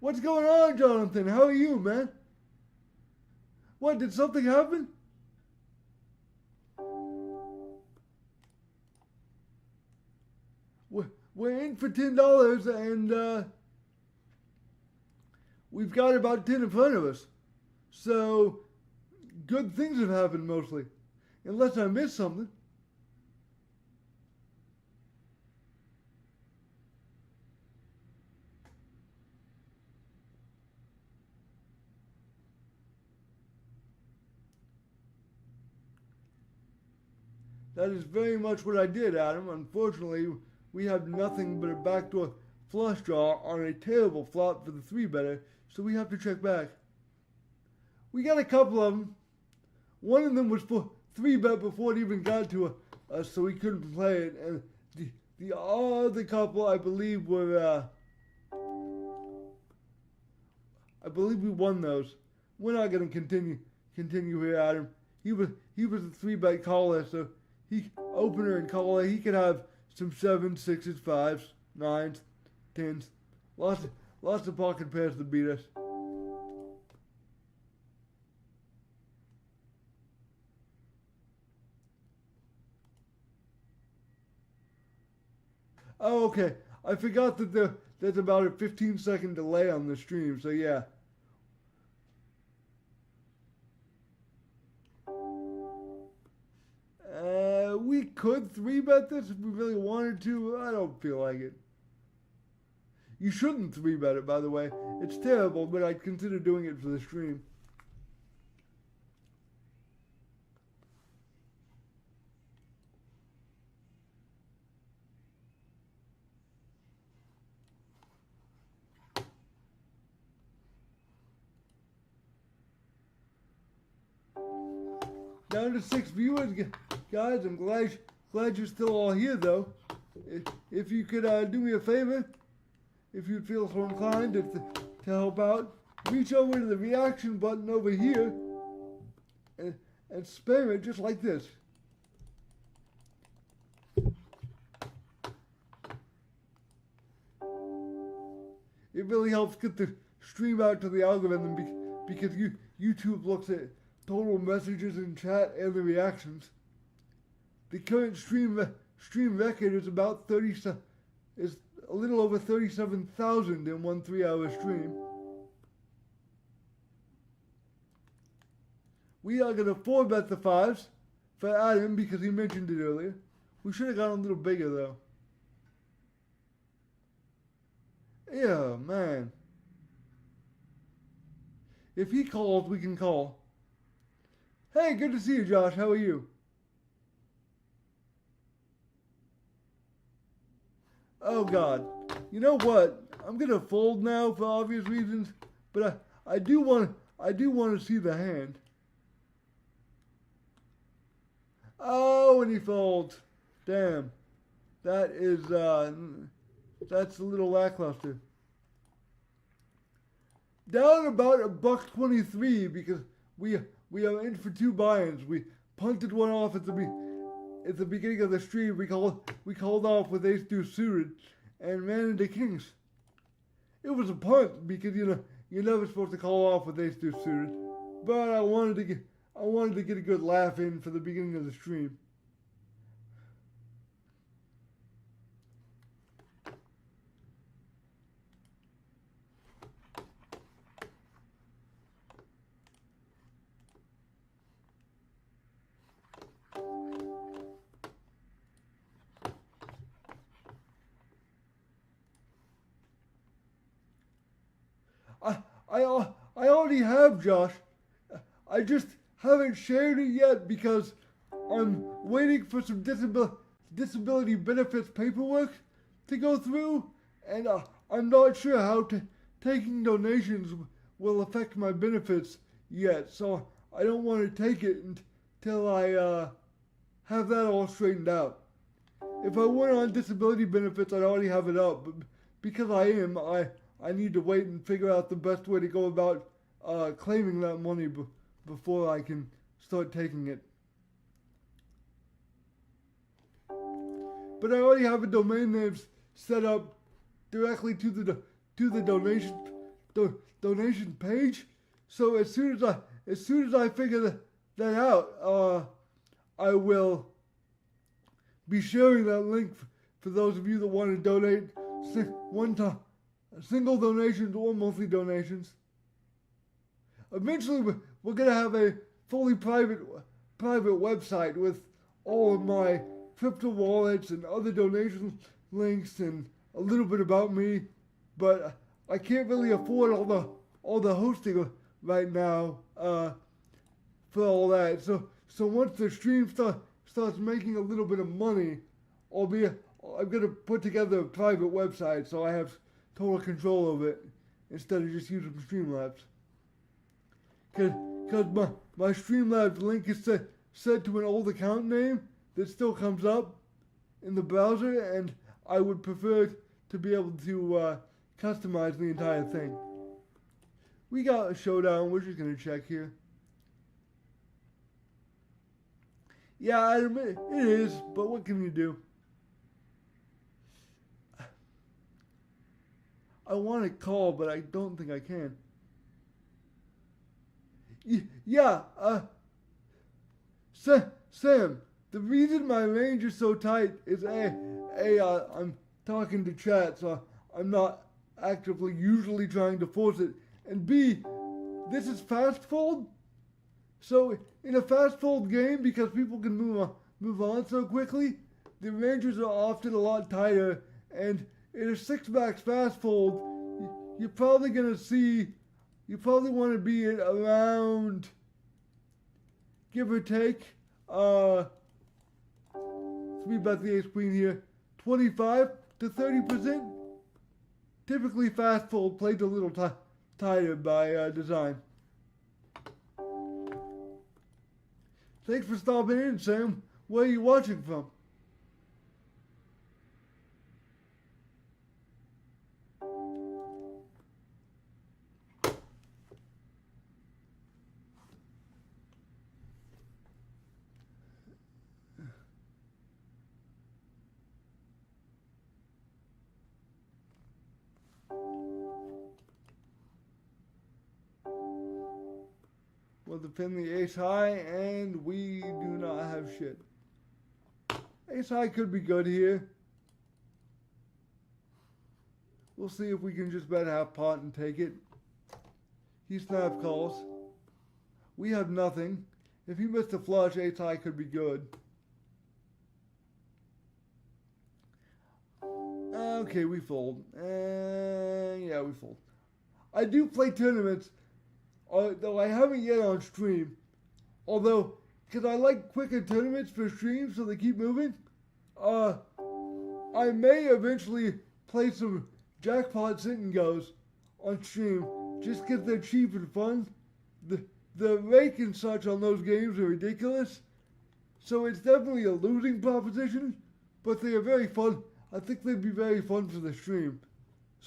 What's going on, Jonathan? How are you, man? What, did something happen? We're in for $10 and we've got about 10 in front of us. So good things have happened mostly. Unless I missed something. That is very much what I did, Adam. Unfortunately, we have nothing but a backdoor flush draw on a terrible flop for the 3-better, so we have to check back. We got a couple of them. One of them was for 3-bet before it even got to us, so we couldn't play it. And the other couple, I believe, were I believe we won those. We're not going to continue here, Adam. He was a 3-bet caller, so he opener and caller. He could have some 7s, 6s, 5s, 9s, 10s, lots of pocket pairs to beat us. Oh, okay. I forgot that there's about a 15-second delay on the stream, so yeah. We could 3-bet this if we really wanted to. I don't feel like it. You shouldn't 3-bet it, by the way. It's terrible, but I'd consider doing it for the stream. Down to 6 viewers, guys. I'm glad you're still all here, though. If you could do me a favor, if you'd feel so inclined to help out, reach over to the reaction button over here and spam it just like this. It really helps get the stream out to the algorithm because YouTube looks at total messages in chat and the reactions. The current stream record is about is a little over 37,000 in one 3-hour stream. We are gonna 4-bet the 5s for Adam because he mentioned it earlier. We should have gone a little bigger though. Yeah, man. If he calls, we can call. Hey, good to see you, Josh. How are you? Oh, God. You know what? I'm going to fold now for obvious reasons, but I do want to see the hand. Oh, and he folds. Damn. That is, that's a little lackluster. Down about $1.23 because we are in for 2 buy-ins. We punted one off at the beginning of the stream. We called off with ace-deuce suited and ran into kings. It was a punt because you're never supposed to call off with ace-deuce suited. But I wanted to get a good laugh in for the beginning of the stream. I already have, Josh. I just haven't shared it yet because I'm waiting for some disability benefits paperwork to go through, and I'm not sure how taking donations will affect my benefits yet. So I don't want to take it until I have that all straightened out. If I weren't on disability benefits, I'd already have it up, but because I need to wait and figure out the best way to go about claiming that money before I can start taking it. But I already have a domain name set up directly to the donation page. So as soon as I figure that out, I will be sharing that link for those of you that want to donate single donations or monthly donations. Eventually, we're gonna have a fully private website with all of my crypto wallets and other donation links and a little bit about me, but I can't really afford all the hosting right now for all that. So once the stream starts making a little bit of money, I'm gonna put together a private website so I have total control of it instead of just using Streamlabs. Cause my Streamlabs link is set to an old account name that still comes up in the browser, and I would prefer to be able to customize the entire thing. We got a showdown. We're just gonna check here. Yeah, I admit it is, but what can you do? I want to call, but I don't think I can. Yeah, Sam, the reason my range is so tight is I'm talking to chat, so I'm not actively usually trying to force it, and B, this is fast fold. So in a fast fold game, because people can move on so quickly, the ranges are often a lot tighter, and in a 6-max fast fold, you're probably gonna see, you probably want to be at around, give or take, let me bet the ace queen here, 25 to 30%. Typically fast fold plays a little tighter by design. Thanks for stopping in, Sam. Where are you watching from? We'll defend the ace high, and we do not have shit. Ace high could be good here. We'll see if we can just bet half pot and take it. He snap calls. We have nothing. If he missed a flush, ace high could be good. Okay, we fold. Yeah, we fold. I do play tournaments, though I haven't yet on stream. Although, because I like quicker tournaments for stream so they keep moving, I may eventually play some jackpot sit and goes on stream just because they're cheap and fun. The rake and such on those games are ridiculous, so it's definitely a losing proposition, but they are very fun. I think they'd be very fun for the stream,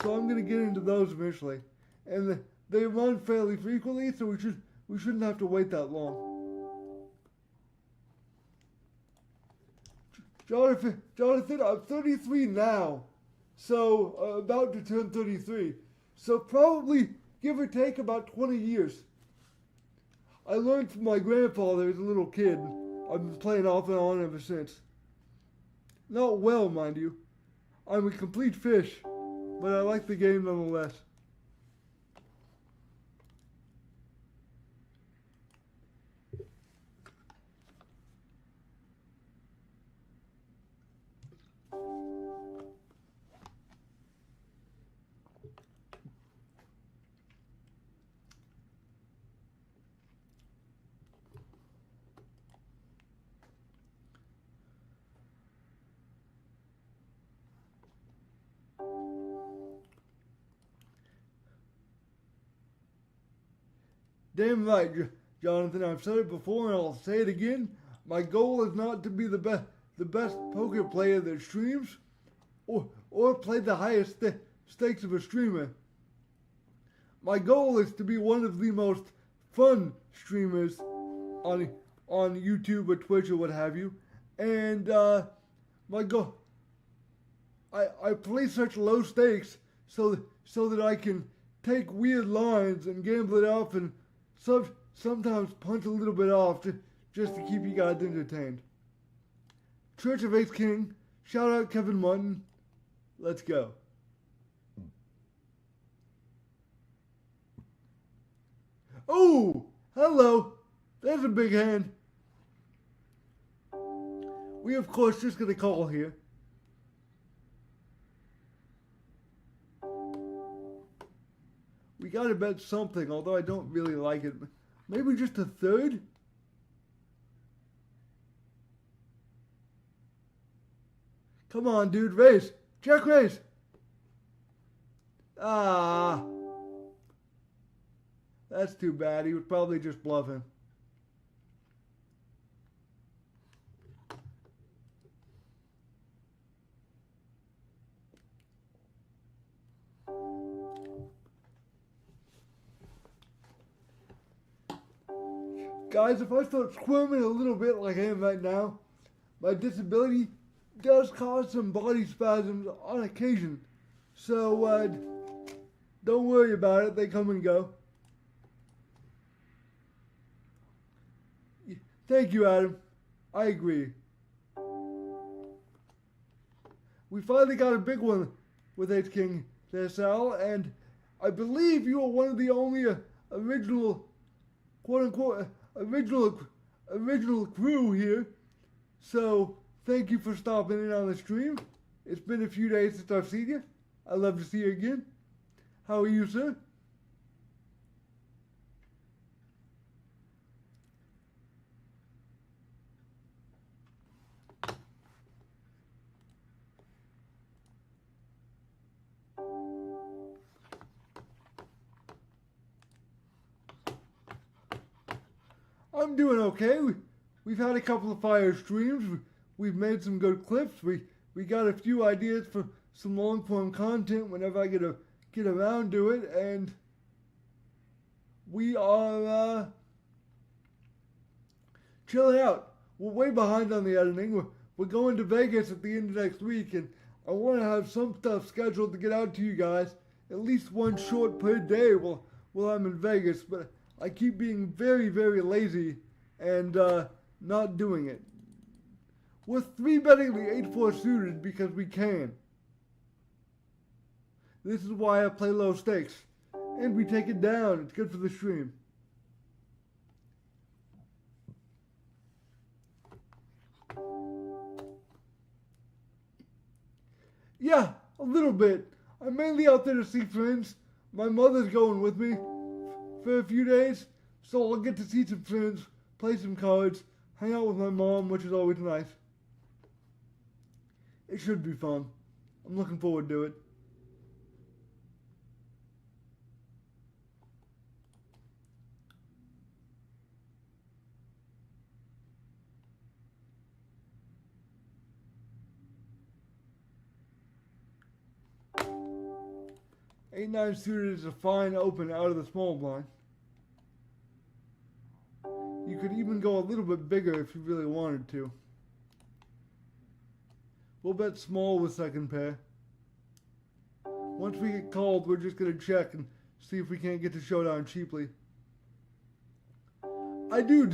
so I'm going to get into those eventually. And they run fairly frequently, so we shouldn't have to wait that long. Jonathan, I'm 33 now, so about to turn 33. So probably, give or take, about 20 years. I learned from my grandfather as a little kid. I've been playing off and on ever since. Not well, mind you. I'm a complete fish, but I like the game nonetheless. Damn right, Jonathan. I've said it before and I'll say it again. My goal is not to be the best poker player that streams or play the highest stakes of a streamer. My goal is to be one of the most fun streamers on on YouTube or Twitch or what have you. And my goal, I play such low stakes so that I can take weird lines and gamble it off and sometimes punch a little bit off just to keep you guys entertained. Church of Ace King, shout out Kevin Martin. Let's go. Oh, hello. There's a big hand. We of course just get a call here. We gotta bet something, although I don't really like it. Maybe just a third? Come on, dude, raise. Check raise. Ah. That's too bad. He was probably just bluffing. Guys, if I start squirming a little bit like I am right now, my disability does cause some body spasms on occasion. So, don't worry about it. They come and go. Thank you, Adam. I agree. We finally got a big one with H King there, Sal, and I believe you are one of the only original, quote-unquote, original crew here. So, thank you for stopping in on the stream. It's been a few days since I've seen you. I'd love to see you again. How are you, sir? I'm doing okay. We've had a couple of fire streams. We've made some good clips. We got a few ideas for some long form content whenever I get around to it, and we are chilling out. We're way behind on the editing. We're going to Vegas at the end of next week, and I want to have some stuff scheduled to get out to you guys. At least one short per day while I'm in Vegas, but I keep being very, very lazy and not doing it. We're 3-betting the 8-4 suited because we can. This is why I play low stakes. And we take it down. It's good for the stream. Yeah, a little bit. I'm mainly out there to see friends. My mother's going with me for a few days, so I'll get to see some friends, play some cards, hang out with my mom, which is always nice. It should be fun. I'm looking forward to it. Eight nine suited is a fine open out of the small blind. You could even go a little bit bigger if you really wanted to. We'll bet small with second pair. Once we get called, we're just going to check and see if we can't get to showdown cheaply. I do,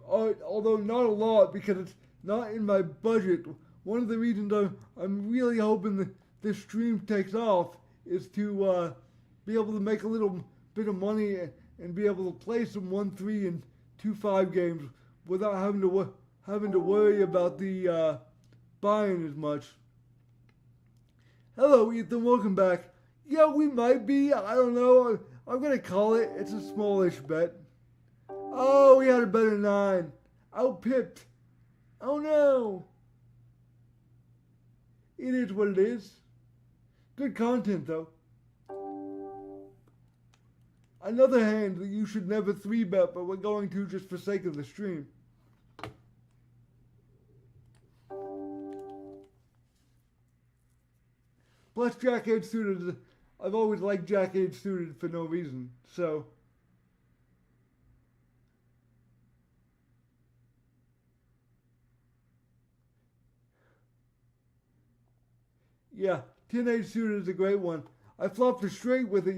although not a lot because it's not in my budget. One of the reasons I'm really hoping that this stream takes off is to be able to make a little bit of money and be able to play some 1-3 and 2-5 games without having to worry about the buying as much. Hello, Ethan. Welcome back. Yeah, we might be. I don't know. I'm gonna call it. It's a smallish bet. Oh, we had a better 9. Outpipped. Oh no. It is what it is. Good content, though. Another hand that you should never 3-bet, but we're going to just for sake of the stream. Plus, Jack 8 suited. I've always liked Jack 8 suited for no reason, so. Yeah, 10-8 suited is a great one. I flopped a straight with it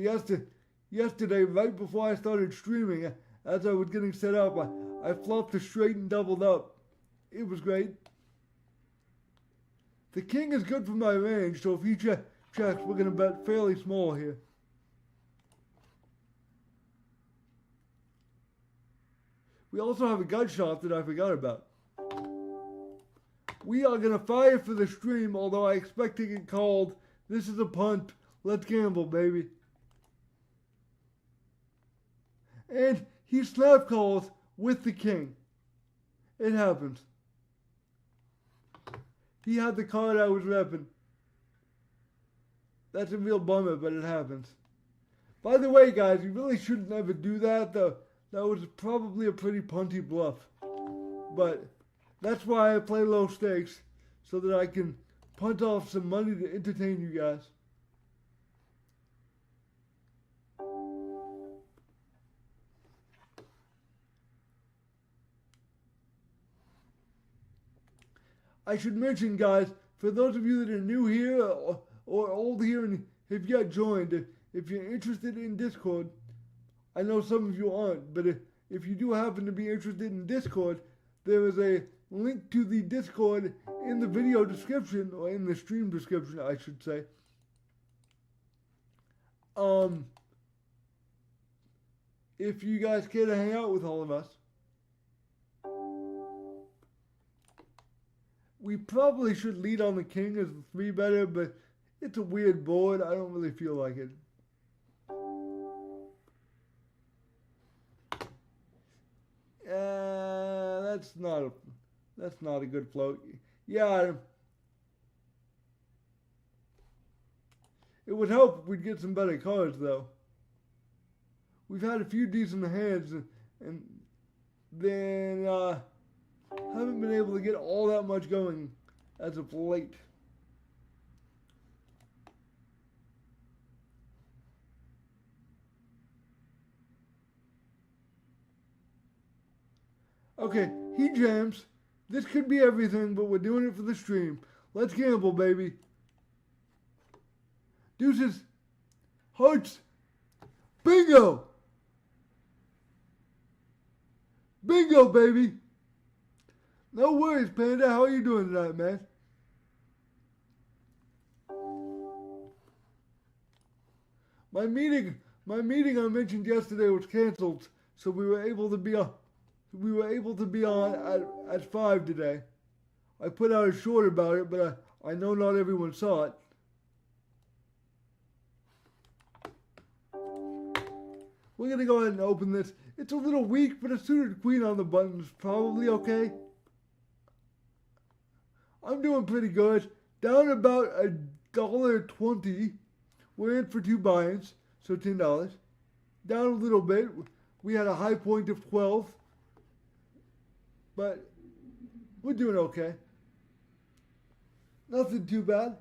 yesterday right before I started streaming. As I was getting set up, I flopped a straight and doubled up. It was great. The king is good for my range, so if he checks, we're going to bet fairly small here. We also have a gut shot that I forgot about. We are going to fire for the stream, although I expect to get called. This is a punt. Let's gamble, baby. And he snap calls with the king. It happens. He had the card I was repping. That's a real bummer, but it happens. By the way, guys, you really shouldn't ever do that, though. That was probably a pretty punty bluff. But that's why I play low stakes, so that I can punt off some money to entertain you guys. I should mention, guys, for those of you that are new here or old here and have yet joined, if you're interested in Discord, I know some of you aren't, but if you do happen to be interested in Discord, there is a link to the Discord in the video description, or in the stream description, I should say. If you guys care to hang out with all of us. We probably should lead on the king as the 3-better, but it's a weird board. I don't really feel like it. That's not a good float. Yeah, it would help if we'd get some better cards, though. We've had a few decent hands, and then haven't been able to get all that much going as of late. Okay, he jams. This could be everything, but we're doing it for the stream. Let's gamble, baby. Deuces. Hearts. Bingo! Bingo, baby! No worries, Panda. How are you doing tonight, man? My meeting I mentioned yesterday was canceled, so we were able to be on at 5 today. I put out a short about it, but I know not everyone saw it. We're gonna go ahead and open this. It's a little weak, but a suited queen on the button is probably okay. I'm doing pretty good. Down about $1.20. We're in for 2 buy-ins, so $10. Down a little bit. We had a high point of 12. But we're doing okay. Nothing too bad.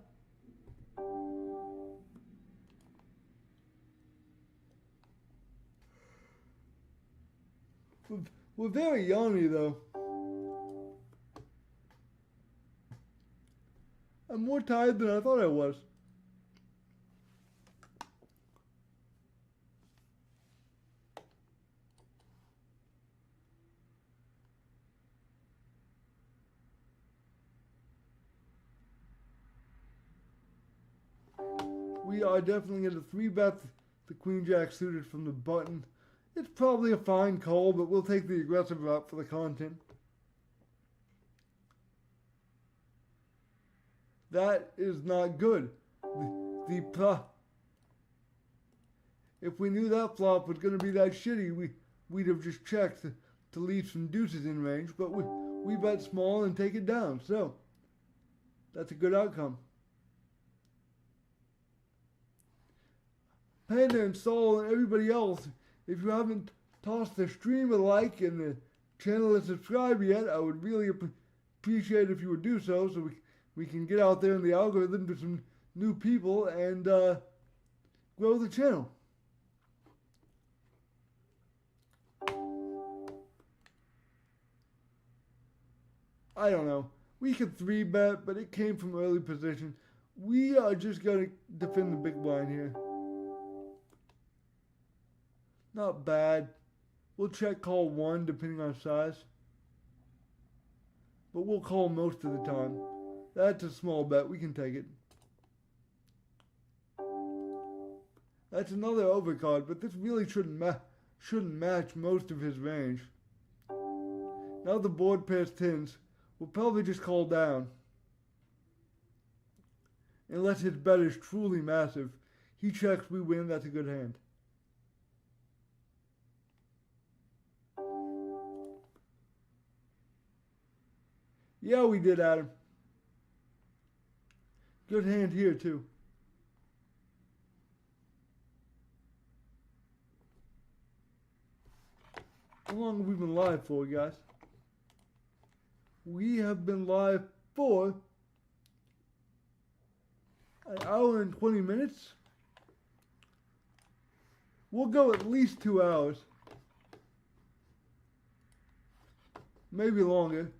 We're very yawny, though. I'm more tired than I thought I was. We are definitely going to 3-bet the Queen Jack suited from the button. It's probably a fine call, but we'll take the aggressive route for the content. That is not good. If we knew that flop was going to be that shitty, we'd have just checked to leave some deuces in range, but we bet small and take it down, so that's a good outcome. Panda and Saul and everybody else, if you haven't tossed the stream a like and the channel a subscribe yet, I would really appreciate if you would do so we can get out there in the algorithm to some new people and grow the channel. I don't know. We could 3-bet, but it came from early position. We are just gonna defend the big blind here. Not bad. We'll check call one depending on size. But we'll call most of the time. That's a small bet. We can take it. That's another overcard, but this really shouldn't match most of his range. Now the board pairs tens. We'll probably just call down. Unless his bet is truly massive. He checks, we win. That's a good hand. Yeah, we did, Adam. Good hand here, too. How long have we been live for, guys? We have been live for an hour and 20 minutes. We'll go at least 2 hours. Maybe longer.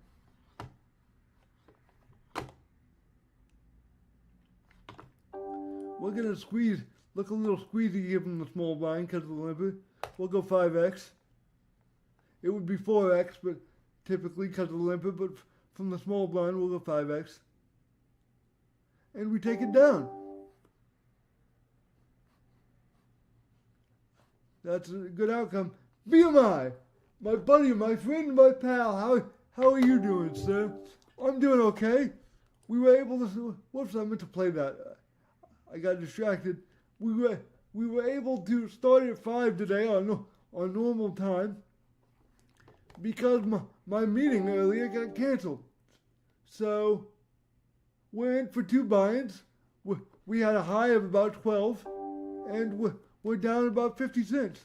We're going to squeeze, look a little squeezy given the small blind because of the limper. We'll go 5x. It would be 4x, but typically because of the limper, but from the small blind, we'll go 5x. And we take it down. That's a good outcome. BMI, my buddy, my friend, my pal, how are you doing, sir? I'm doing okay. We were able to, whoops, I meant to play that. I got distracted. We were able to start at 5 today on normal time because my meeting earlier got canceled. So we're in for 2 buy-ins. We had a high of about 12 and we're down about 50 cents.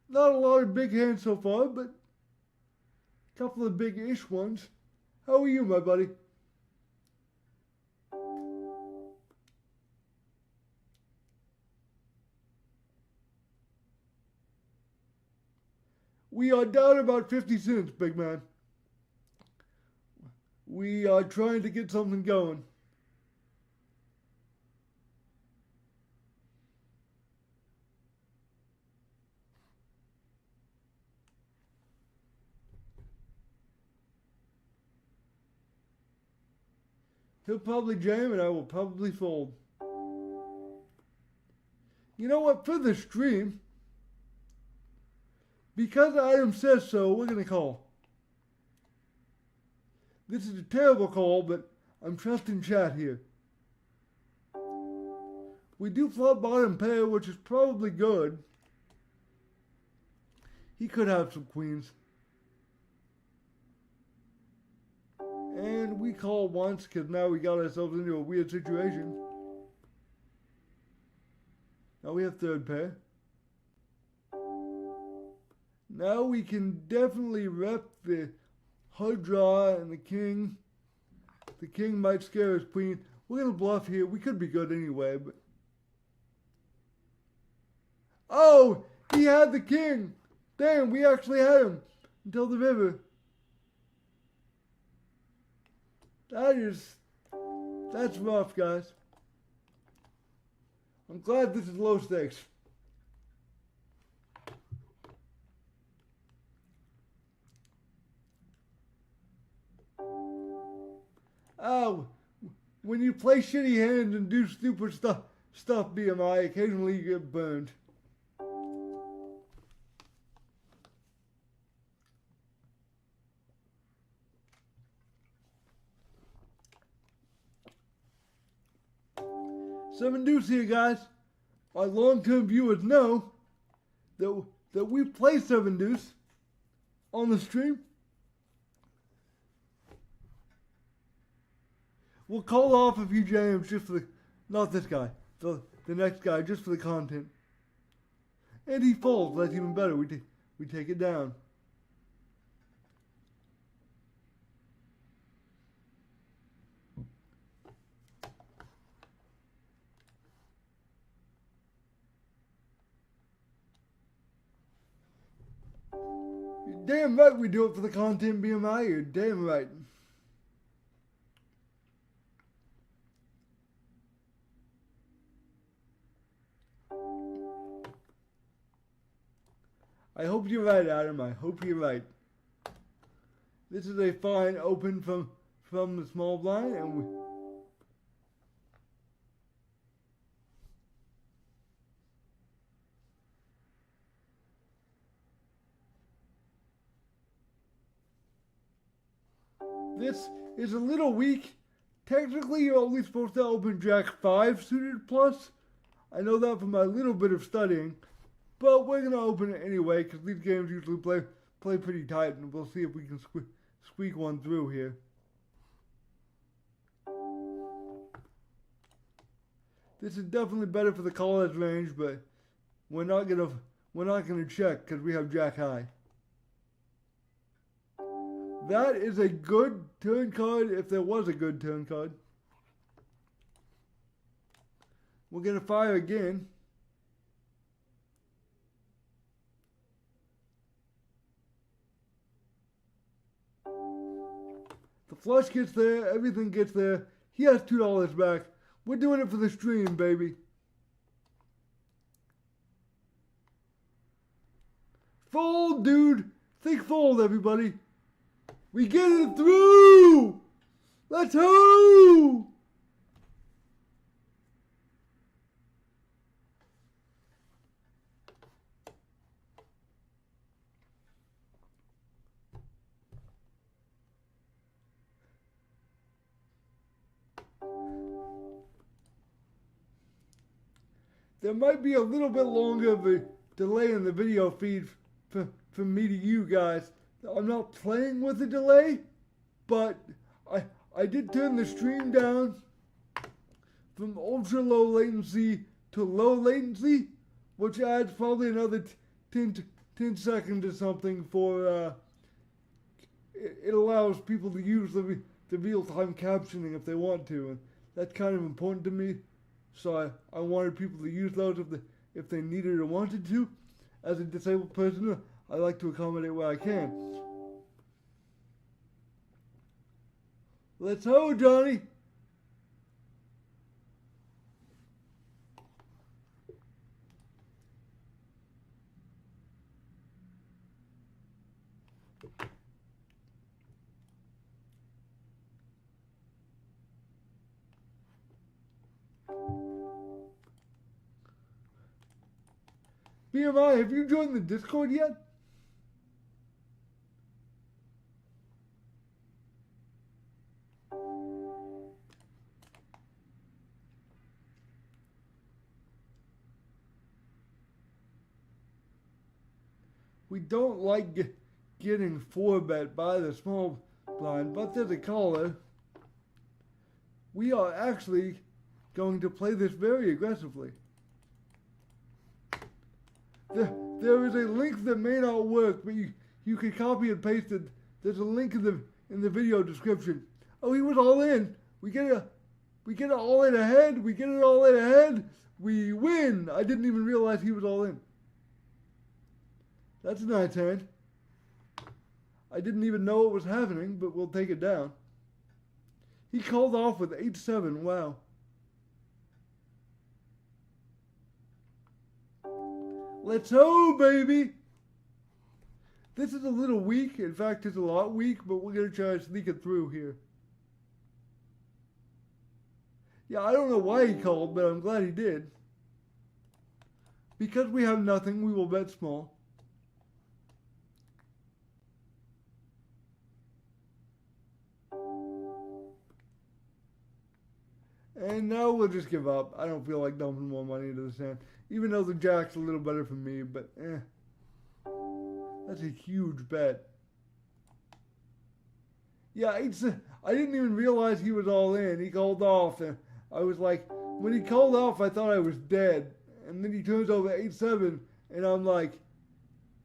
Not a lot of big hands so far, but a couple of big-ish ones. How are you, my buddy? We are down about 50 cents, big man. We are trying to get something going. He'll probably jam and I will probably fold. You know what? For the stream, because Adam says so, we're going to call. This is a terrible call, but I'm trusting chat here. We do flop bottom pair, which is probably good. He could have some queens. And we call once because now we got ourselves into a weird situation. Now we have third pair. Now we can definitely rep the hard draw and the king. The king might scare his queen. We're going to bluff here. We could be good anyway, but... Oh! He had the king! Damn, we actually had him until the river. That's rough, guys. I'm glad this is low stakes. Oh, when you play shitty hands and do stupid stuff, BMI, occasionally you get burned. Seven deuce here, guys. Our long-term viewers know that we play seven deuce on the stream. We'll call off a few jams just for the, not this guy, the next guy, just for the content. And he folds, that's even better. We take it down. You're damn right we do it for the content, BMI. You're damn right. I hope you're right, Adam. I hope you're right. This is a fine open from the small blind, and we. This is a little weak. Technically, you're only supposed to open Jack 5 suited plus. I know that from my little bit of studying, but we're gonna open it anyway because these games usually play pretty tight, and we'll see if we can squeak one through here. This is definitely better for the college range, but we're not gonna check because we have Jack High. That is a good turn card if there was a good turn card. We're going to fire again. The flush gets there, everything gets there. He has $2 back. We're doing it for the stream, baby. Fold, dude. Think fold, everybody. We get it through! Let's go! There might be a little bit longer of a delay in the video feed from me to you guys. I'm not playing with the delay, but I did turn the stream down from ultra low latency to low latency, which adds probably another 10 seconds or something for, it allows people to use the real-time captioning if they want to, and that's kind of important to me. So I wanted people to use those if they needed or wanted to. As a disabled person, I like to accommodate where I can. Let's go, Johnny. BMI, have you joined the Discord yet? We don't like getting 4-bet by the small blind, but there's a caller. We are actually going to play this very aggressively. There is a link that may not work, but you can copy and paste it. There's a link in the video description. Oh, he was all in. We get it all in ahead. We get it all in ahead. We win. I didn't even realize he was all in. That's a nice hand. I didn't even know it was happening, but we'll take it down. He called off with 8-7. Wow. Let's go, baby. This is a little weak. In fact, it's a lot weak, but we're going to try to sneak it through here. Yeah, I don't know why he called, but I'm glad he did. Because we have nothing, we will bet small. And now we'll just give up. I don't feel like dumping more money into the sand. Even though the jack's a little better for me, but that's a huge bet. Yeah, I didn't even realize he was all in. He called off, and I was like, when he called off, I thought I was dead. And then he turns over 8-7, and I'm like,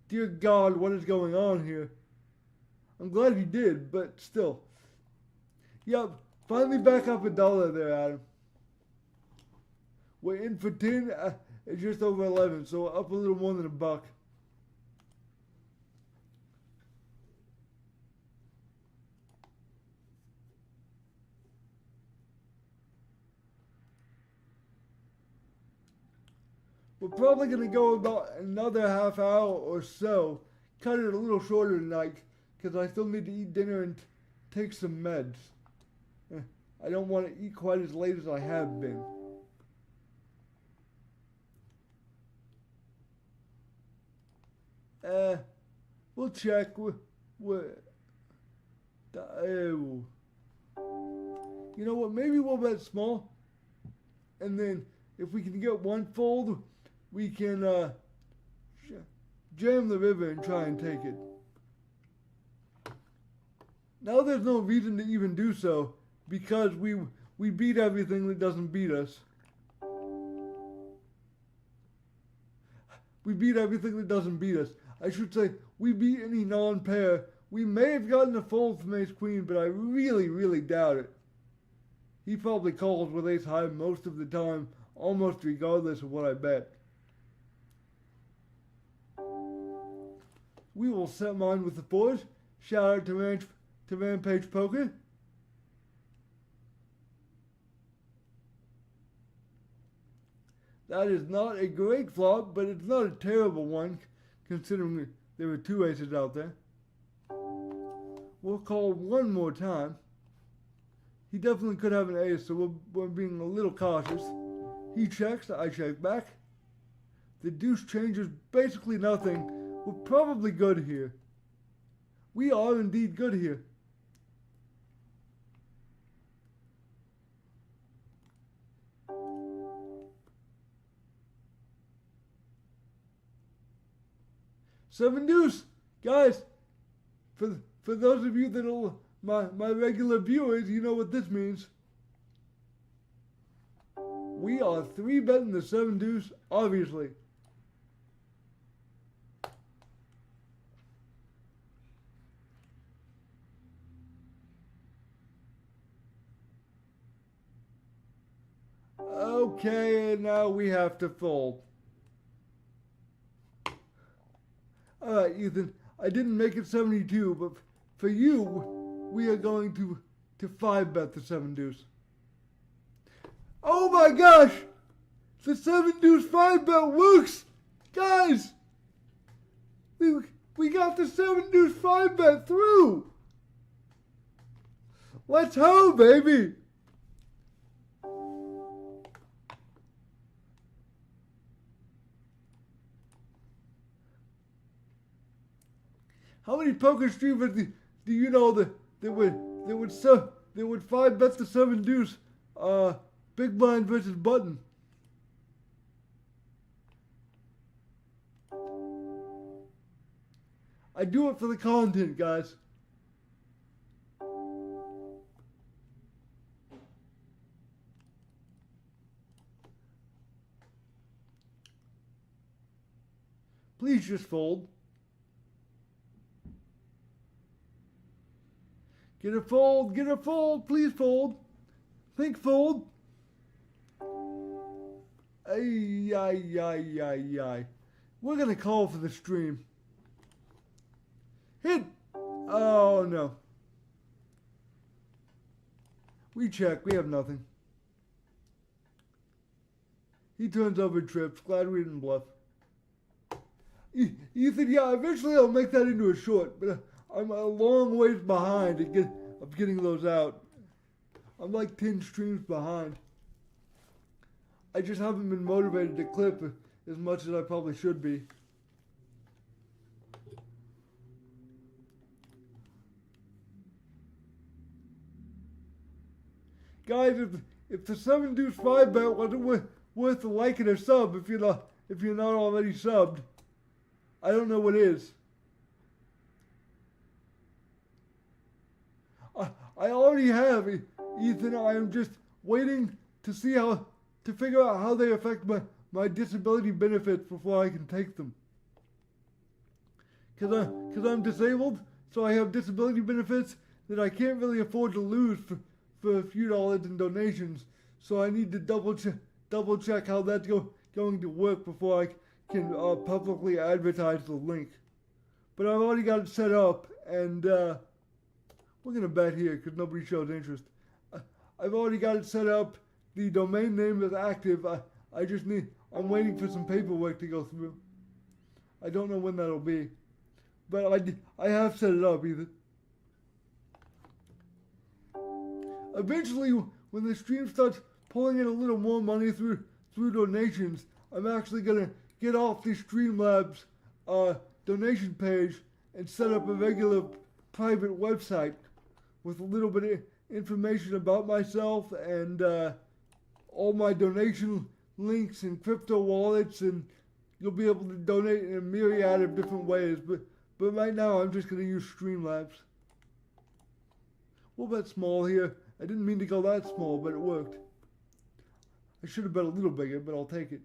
dear God, what is going on here? I'm glad he did, but still. Yep, finally back up $1 there, Adam. We're in for 10, it's just over 11, so up a little more than $1. we're probably going to go about another half hour or so. Cut it a little shorter tonight because I still need to eat dinner and take some meds. I don't want to eat quite as late as I have been. We'll check. You know what? Maybe we'll bet small. And then if we can get one fold, we can jam the river and try and take it. Now there's no reason to even do so because we beat everything that doesn't beat us. We beat everything that doesn't beat us. I should say, we beat any non-pair. We may have gotten a fold from Ace Queen, but I really, really doubt it. He probably calls with Ace High most of the time, almost regardless of what I bet. We will set mine with the fours. Shout out to Rampage Poker. That is not a great flop, but it's not a terrible one, considering there were two aces out there. We'll call one more time. He definitely could have an ace, so we're being a little cautious. He checks, I check back. The deuce changes basically nothing. We're probably good here. We are indeed good here. Seven deuce, guys. For those of you that are my regular viewers, you know what this means. We are 3-betting the 7 deuce, obviously. Okay, and now we have to fold. Alright, Ethan, I didn't make it 72, but for you, we are going to 5-bet the 7 deuce. Oh my gosh! The 7 deuce 5-bet works! Guys! We got the 7 deuce 5-bet through! Let's ho, baby! How many poker streamers do you know that would 5-bet the 7 deuce? Big blind versus button. I do it for the content, guys. Please just fold. Get a fold, please fold. Think fold. Ay. We're gonna call for the stream. Hit. Oh no. We check, we have nothing. He turns over trips, glad we didn't bluff. Ethan, yeah, eventually I'll make that into a short, but I'm a long ways behind of getting those out. I'm like 10 streams behind. I just haven't been motivated to clip as much as I probably should be. Guys, if the 7 deuce 5-bet wasn't worth the like and a sub, if you're not already subbed, I don't know what is. I already have, Ethan. I am just waiting to figure out how they affect my disability benefits before I can take them. Cause I'm disabled, so I have disability benefits that I can't really afford to lose for a few dollars in donations. So I need to double check how that's going to work before I can publicly advertise the link. But I've already got it set up, and we're going to bet here because nobody shows interest. I've already got it set up. The domain name is active. I I'm waiting for some paperwork to go through. I don't know when that'll be, but I have set it up either. Eventually, when the stream starts pulling in a little more money through donations, I'm actually gonna get off the Streamlabs donation page and set up a regular private website with a little bit of information about myself and all my donation links and crypto wallets, and you'll be able to donate in a myriad of different ways. But right now, I'm just gonna use Streamlabs. We'll bet small here. I didn't mean to go that small, but it worked. I should have bet a little bigger, but I'll take it.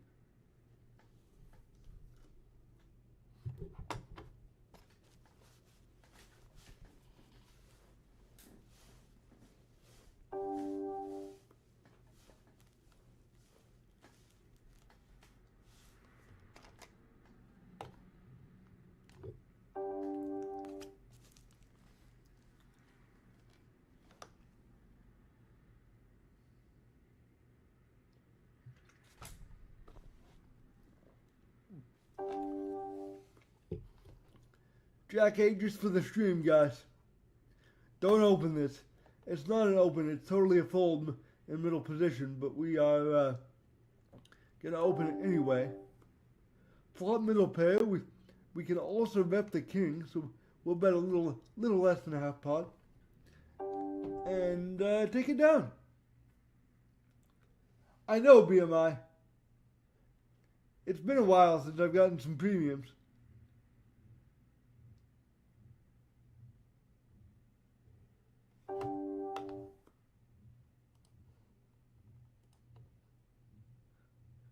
Jack 8 just for the stream, guys. Don't open this. It's not an open, it's totally a fold in middle position, but we are gonna open it anyway. Flop middle pair, we can also rep the king, so we'll bet a little less than a half pot. And take it down. I know, BMI. It's been a while since I've gotten some premiums.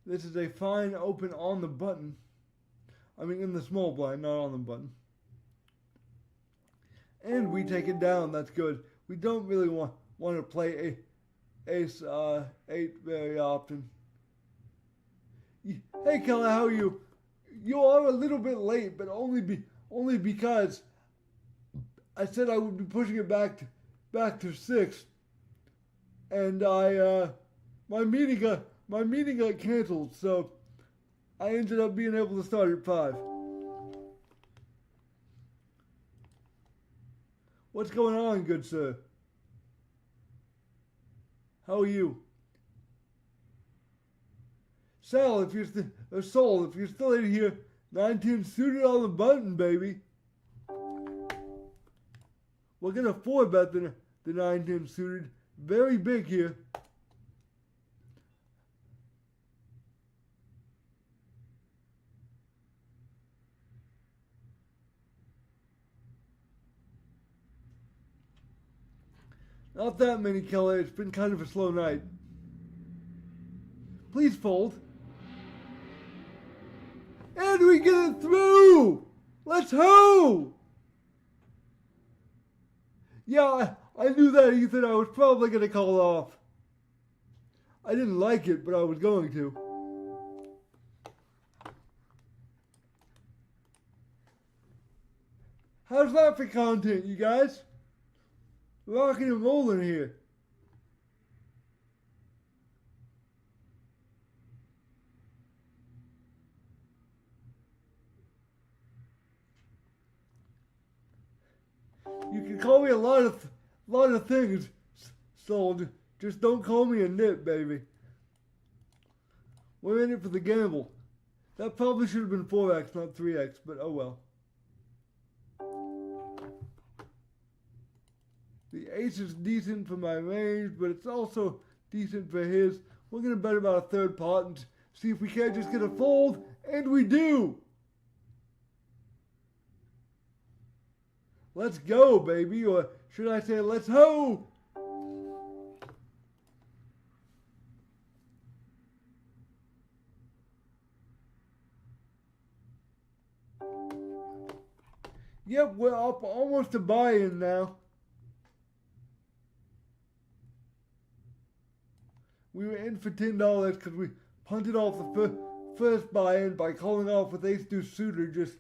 This is a fine open on the button. I mean, in the small blind, not on the button. And we take it down. That's good. We don't really want to play ace 8 very often. Hey, Keller, how are you? You are a little bit late, but only because I said I would be pushing it back to 6, and my meeting got canceled, so I ended up being able to start at 5. What's going on, good sir? How are you? Sal, if you're still in here, 9-10 suited on the button, baby. We're gonna 4-bet the 9-10 suited. Very big here. Not that many, Kelly. It's been kind of a slow night. Please fold. And we get it through! Let's ho! Yeah, I knew that, Ethan. I was probably going to call it off. I didn't like it, but I was going to. How's that for content, you guys? Rocking and rolling here. You can call me a lot of things, so just don't call me a nit, baby. We're in it for the gamble. That probably should have been 4x, not 3x, but oh well. The ace is decent for my range, but it's also decent for his. We're going to bet about a third pot and see if we can't just get a fold, and we do! Let's go, baby, or should I say let's ho! Yep, we're up almost to buy-in now. We were in for $10 because we punted off the first buy-in by calling off with ace-deuce suited just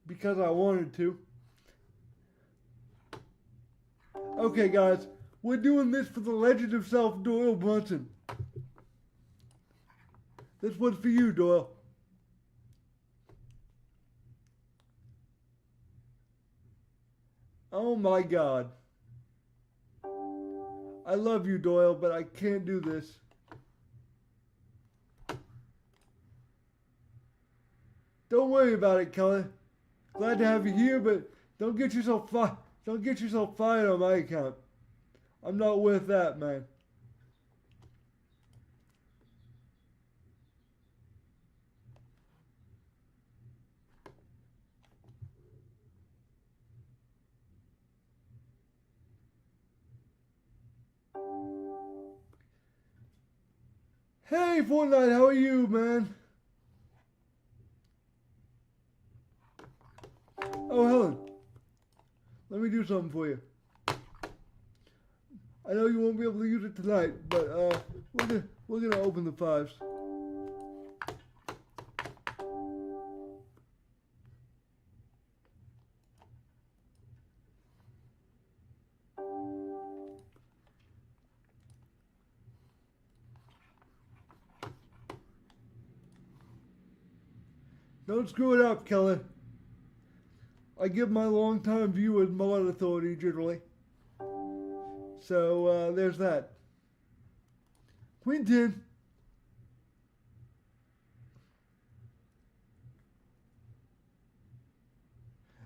because I wanted to. Okay, guys, we're doing this for the legend of Doyle Brunson. This one's for you, Doyle. Oh my God. I love you, Doyle, but I can't do this. Don't worry about it, Kelly. Glad to have you here, but don't get yourself fired on my account. I'm not with that, man. Hey, Fortnite, how are you, man? Oh, Helen. Let me do something for you. I know you won't be able to use it tonight, but we're gonna open the fives. Don't screw it up, Kelly. I give my longtime viewers more authority generally. So there's that. Queen 10.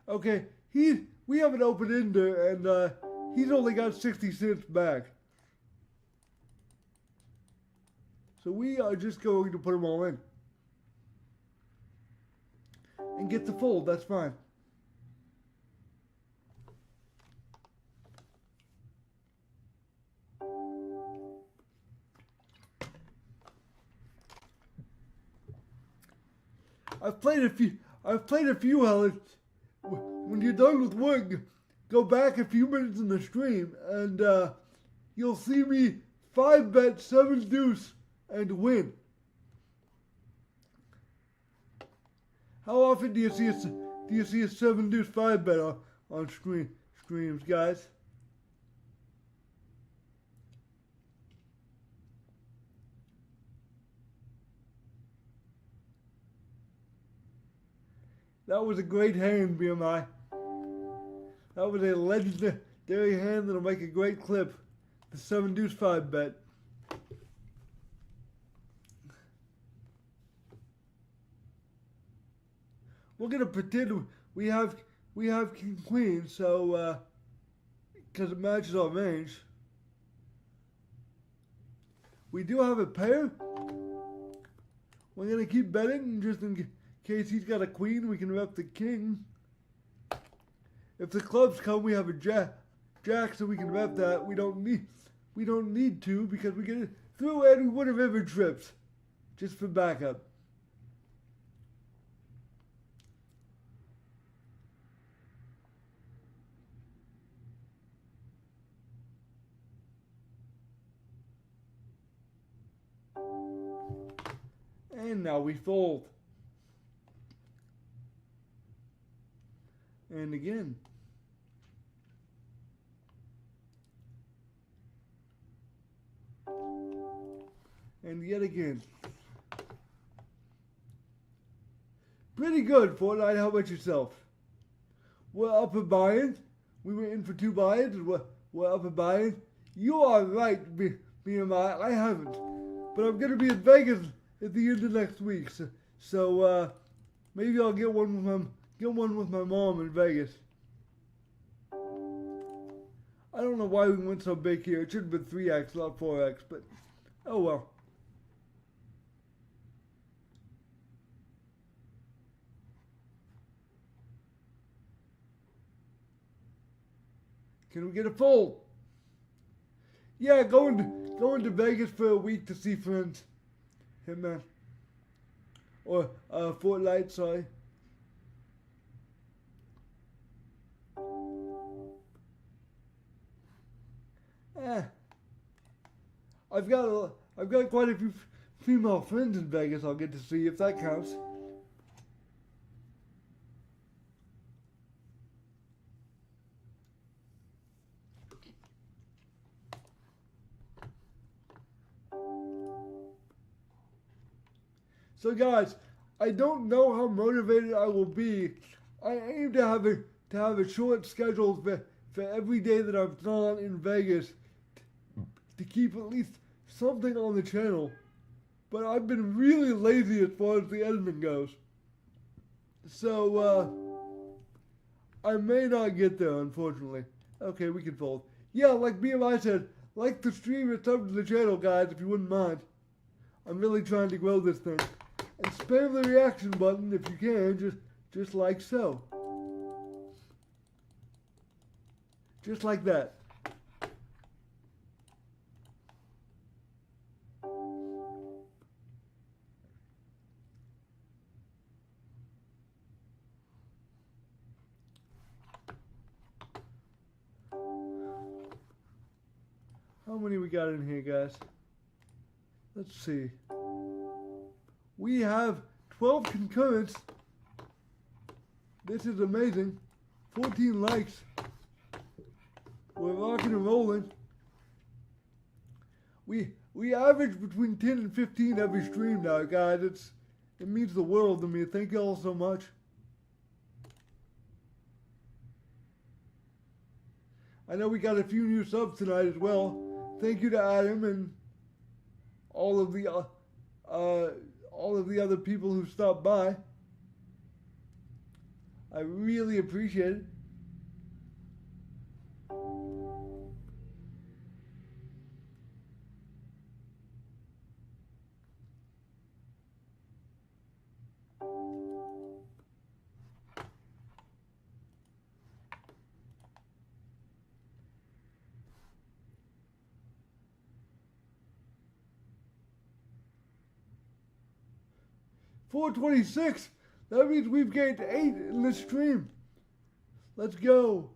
Okay, we have an open ender and he's only got 60 cents back. So we are just going to put them all in. And get the fold, that's fine. I've played a few, Helen. When you're done with work, go back a few minutes in the stream and you'll see me 5-bet 7 deuce and win. How often do you see a 7 deuce 5-bet on streams, guys? That was a great hand, BMI. That was a legendary hand that'll make a great clip. The 7 deuce 5-bet. We're gonna pretend we have king queen, so because it matches our range. We do have a pair. We're gonna keep betting just in case he's got a queen. We can rep the king. If the clubs come, we have a jack, so we can rep that. We don't need to because we get it through any one of every trips, just for backup. And now we fold. And again. And yet again. Pretty good, Fortnite. How about yourself? We're up a buy-in. We were in for 2 buy-ins. We're up a buy-in. You are right, BMI. I haven't. But I'm going to be in Vegas at the end of next week. So maybe I'll get one with my mom in Vegas. I don't know why we went so big here. It should have been 3x, not 4x, but oh well. Can we get a fold? Yeah, going to Vegas for a week to see friends. Hitman. Or Fortnite, sorry. I've got quite a few female friends in Vegas I'll get to see if that counts. So guys, I don't know how motivated I will be. I aim to have a short schedule for every day that I've gone in Vegas to keep at least something on the channel. But I've been really lazy as far as the editing goes. So I may not get there, unfortunately. Okay, we can fold. Yeah, like BMI said, like the stream and sub to the channel, guys, if you wouldn't mind. I'm really trying to grow this thing. And spam the reaction button if you can, just like so. Just like that. How many we got in here, guys? Let's see. We have 12 concurrents. This is amazing. 14 likes. We're rocking and rolling. We average between 10 and 15 every stream now, guys. It means the world to me. Thank you all so much. I know we got a few new subs tonight as well. Thank you to Adam and all of the other people who stopped by. I really appreciate it. $426. That means we've gained 8 in this stream. Let's go.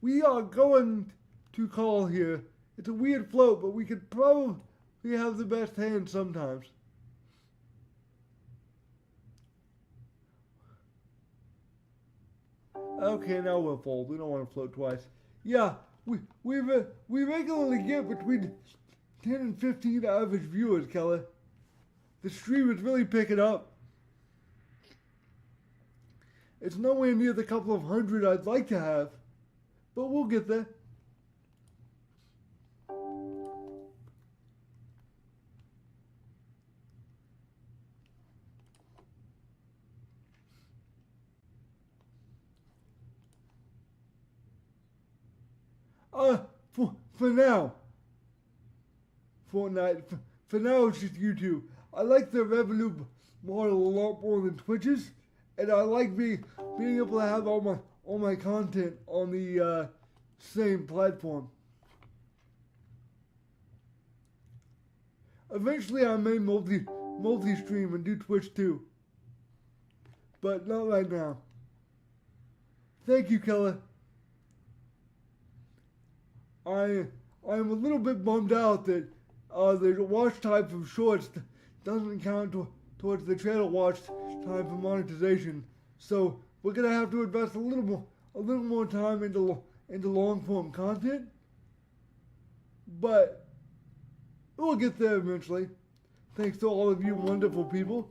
We are going to call here. It's a weird float, but we could probably have the best hand sometimes. Okay, now we'll fold. We don't want to float twice. Yeah, we regularly get between 10 and 15 average viewers, Keller. The stream is really picking up. It's nowhere near the couple of hundred I'd like to have, but we'll get there. For now, Fortnite, for now it's just YouTube. I like the Revolut model a lot more than Twitch's, and I like being able to have all my content on the same platform. Eventually, I may multi-stream and do Twitch too, but not right now. Thank you, Keller. I'm a little bit bummed out that the watch time from shorts doesn't count towards the channel watch time for monetization. So we're gonna have to invest a little more time into long form content. But we'll get there eventually. Thanks to all of you wonderful people.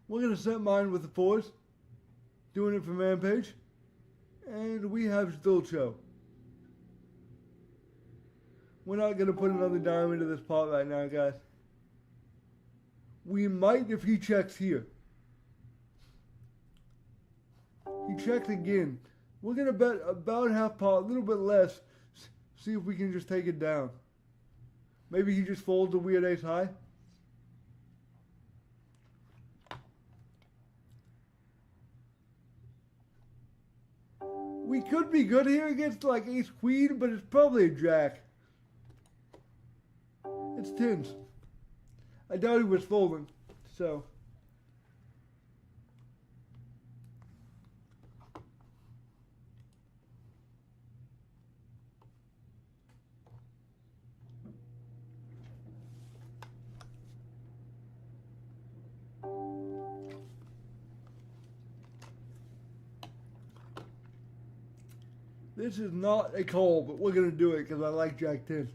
We're gonna set mine with the 4s. Doing it from Rampage. And we have still show. We're not going to put another dime into this pot right now, guys. We might if he checks here. He checked again. We're going to bet about half pot, a little bit less. See if we can just take it down. Maybe he just folds a weird ace high. We could be good here against like ace queen, but it's probably a jack. It's tens. I doubt he was folding, so. This is not a call, but we're going to do it because I like Jack 10.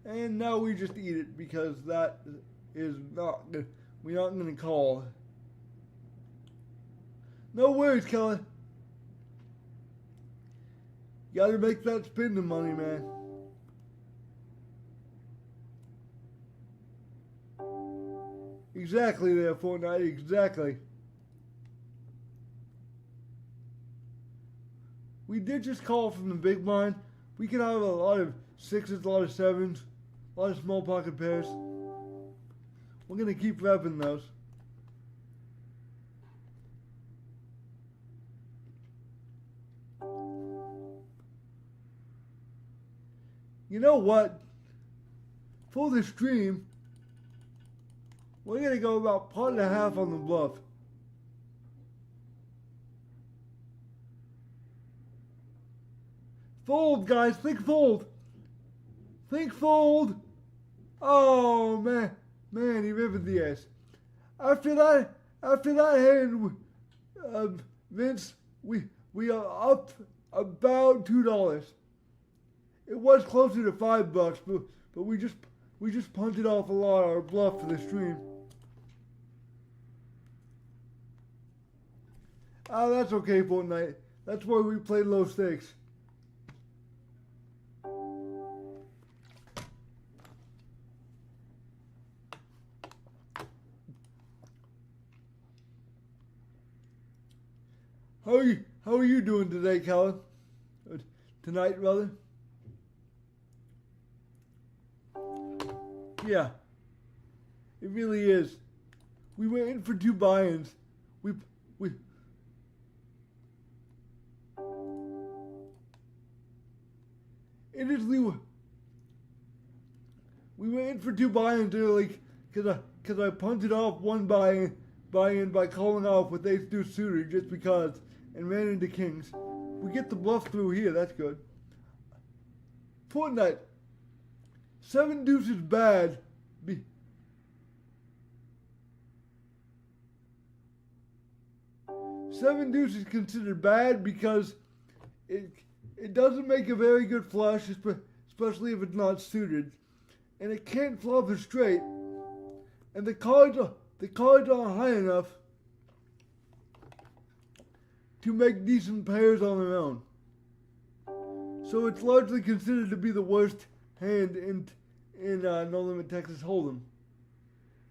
And now we just eat it because that is not good. We're not going to call. No worries, Kelly. Gotta make that spending money, man. Exactly there, Fortnite, exactly. We did just call from the big blind. We can have a lot of sixes, a lot of sevens, a lot of small pocket pairs. We're gonna keep repping those. You know what? For the stream, we're gonna go about pot and a half on the bluff. Fold, guys, think fold. Think fold. Oh man, he riveted the ace. After that hand, Vince, we are up about $2. It was closer to $5, but we just punted off a lot of our bluff for the stream. Ah, that's okay, Fortnite. That's why we play low stakes. How are you doing today, Colin? Tonight, rather? Yeah. It really is. We went in for 2 buy-ins. We initially we went in for 2 buy-ins early because I punted off one buy-in by calling off with ace deuce suited just because and ran into kings. We get the bluff through here, that's good. Fortnite. 7 deuce is bad. 7 deuce is considered bad because it doesn't make a very good flush, especially if it's not suited, and it can't flop a straight, and the cards aren't high enough to make decent pairs on their own. So it's largely considered to be the worst hand in No Limit Texas Hold'em.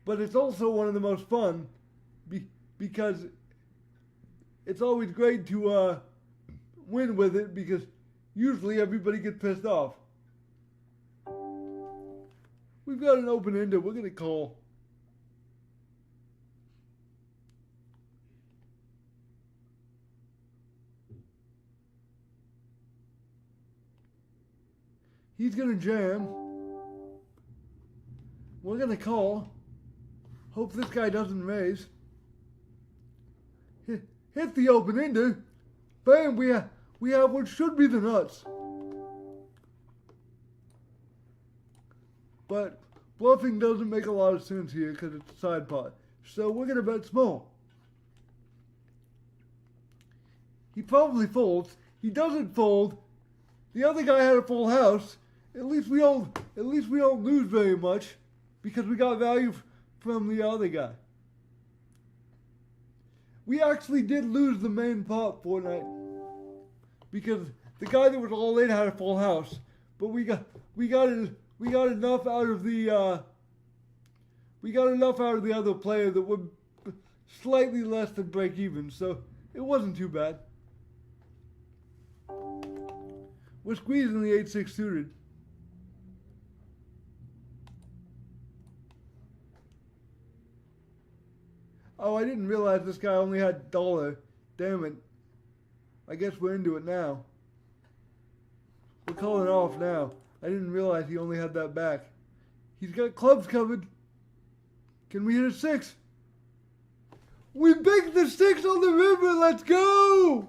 But it's also one of the most fun because it's always great to win with it because usually everybody gets pissed off. We've got an open ender. We're going to call. He's going to jam. We're going to call. Hope this guy doesn't raise. Hit the open ender. Bam, we have what should be the nuts. But bluffing doesn't make a lot of sense here because it's a side pot. So we're going to bet small. He probably folds. He doesn't fold. The other guy had a full house. At least we don't lose very much because we got value from the other guy. We actually did lose the main pot Fortnite because the guy that was all in had a full house, but we got enough out of the other player that would slightly less than break even, so it wasn't too bad. We're squeezing the 8-6 suited. Oh, I didn't realize this guy only had $1. Damn it. I guess we're into it now. We're calling off now. I didn't realize he only had that back. He's got clubs covered. Can we hit a 6? We picked the 6 on the river. Let's go!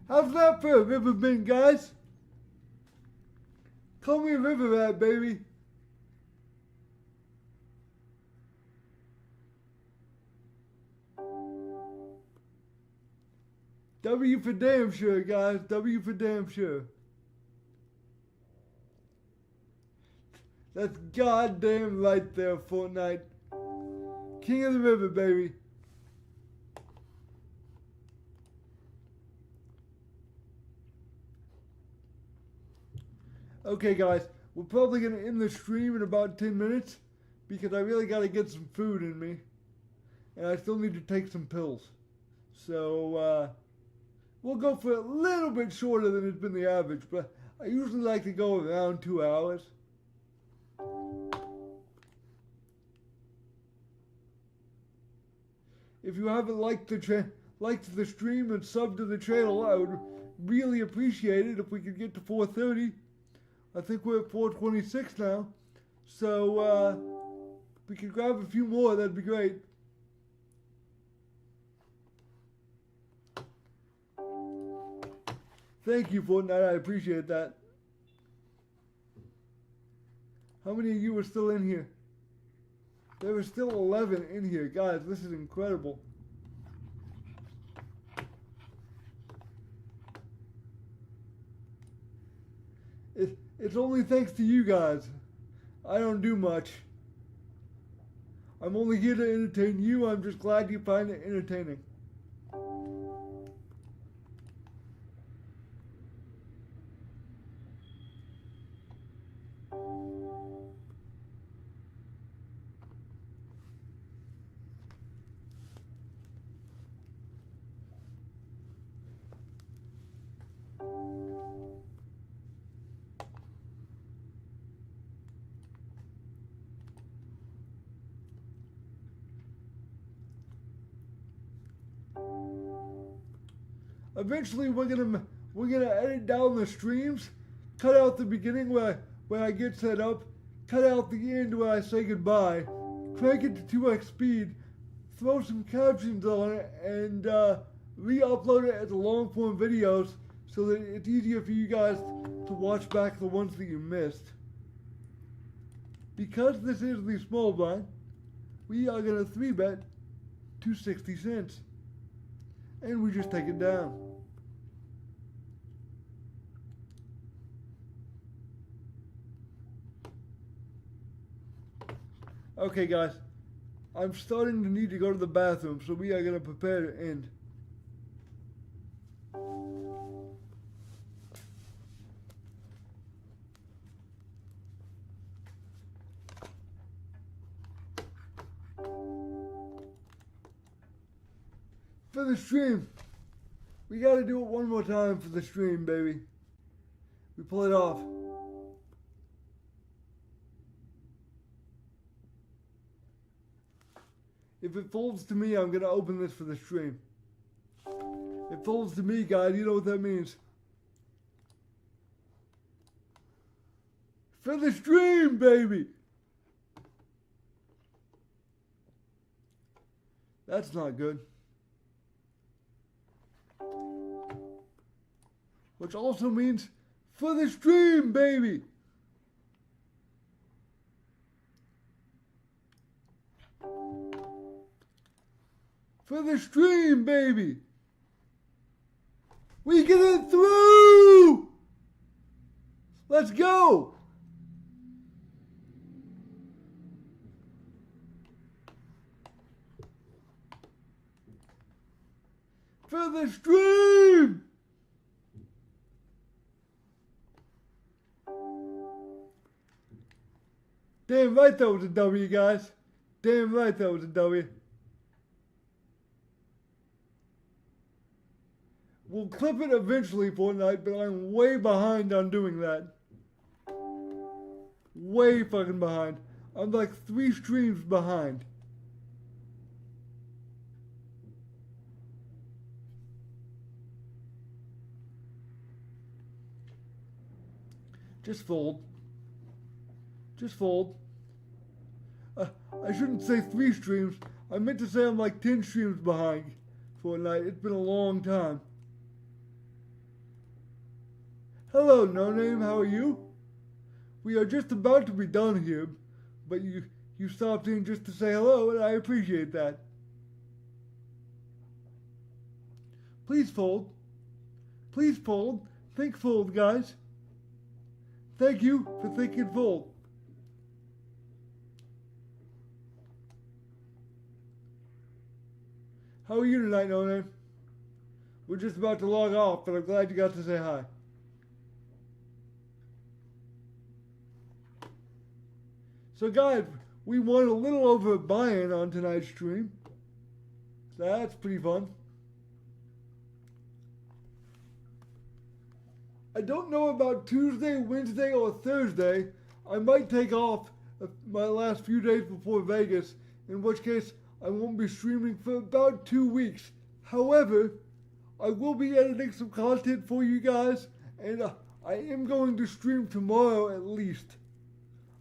How's that for a river bin, guys? Call me a river rat, baby. W for damn sure, guys. W for damn sure. That's goddamn right there, Fortnite. King of the river, baby. Okay, guys. We're probably going to end the stream in about 10 minutes because I really got to get some food in me. And I still need to take some pills. So, we'll go for a little bit shorter than it's been the average, but I usually like to go around 2 hours. If you haven't liked the stream and subbed to the channel, I would really appreciate it if we could get to 430. I think we're at 426 now. So, if we could grab a few more, that'd be great. Thank you, Fortnite. I appreciate that. How many of you are still in here? There are still 11 in here. Guys, this is incredible. It's only thanks to you guys. I don't do much. I'm only here to entertain you. I'm just glad you find it entertaining. Eventually, we're gonna edit down the streams, cut out the beginning where I get set up, cut out the end where I say goodbye, crank it to 2x speed, throw some captions on it, and re-upload it as long form videos so that it's easier for you guys to watch back the ones that you missed. Because this is the small blind, we are gonna 3-bet to 60 cents. And we just take it down. Okay, guys. I'm starting to need to go to the bathroom, so we are going to prepare to end. For the stream. We gotta do it one more time for the stream, baby. We pull it off. If it folds to me, I'm gonna open this for the stream. It folds to me, guys. You know what that means. For the stream, baby! That's not good. Which also means for the stream, baby. For the stream, baby. We get it through. Let's go. For the stream. Damn right that was a W, guys. Damn right that was a W. We'll clip it eventually, Fortnite, but I'm way behind on doing that. Way fucking behind. I'm like 3 streams behind. Just fold. Just fold. I shouldn't say 3 streams. I meant to say I'm like 10 streams behind Fortnite. It's been a long time. Hello, No Name. How are you? We are just about to be done here, but you stopped in just to say hello, and I appreciate that. Please fold. Please fold. Think fold, guys. Thank you for thinking fold. How are you tonight, No Name? We're just about to log off, but I'm glad you got to say hi. So guys, we won a little over a buy-in on tonight's stream. That's pretty fun. I don't know about Tuesday, Wednesday, or Thursday. I might take off my last few days before Vegas, in which case I won't be streaming for about 2 weeks. However, I will be editing some content for you guys, and I am going to stream tomorrow at least.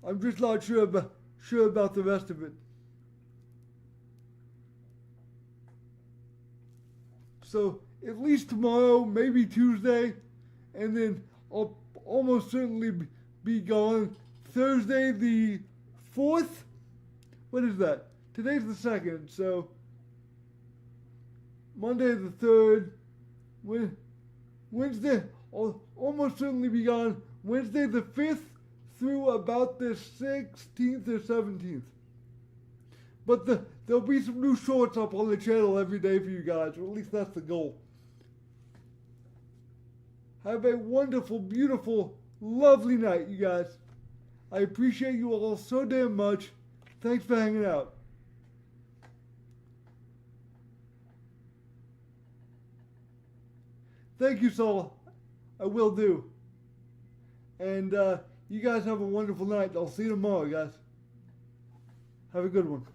I'm just not sure about the rest of it. So at least tomorrow, maybe Tuesday, and then I'll almost certainly be gone Thursday the 4th. What is that? Today's the 2nd, so Monday the 3rd. Wednesday, I'll almost certainly be gone Wednesday the 5th through about the 16th or 17th. But there'll be some new shorts up on the channel every day for you guys, or at least that's the goal. Have a wonderful, beautiful, lovely night, you guys. I appreciate you all so damn much. Thanks for hanging out. Thank you, Sola. I will do. And you guys have a wonderful night. I'll see you tomorrow, guys. Have a good one.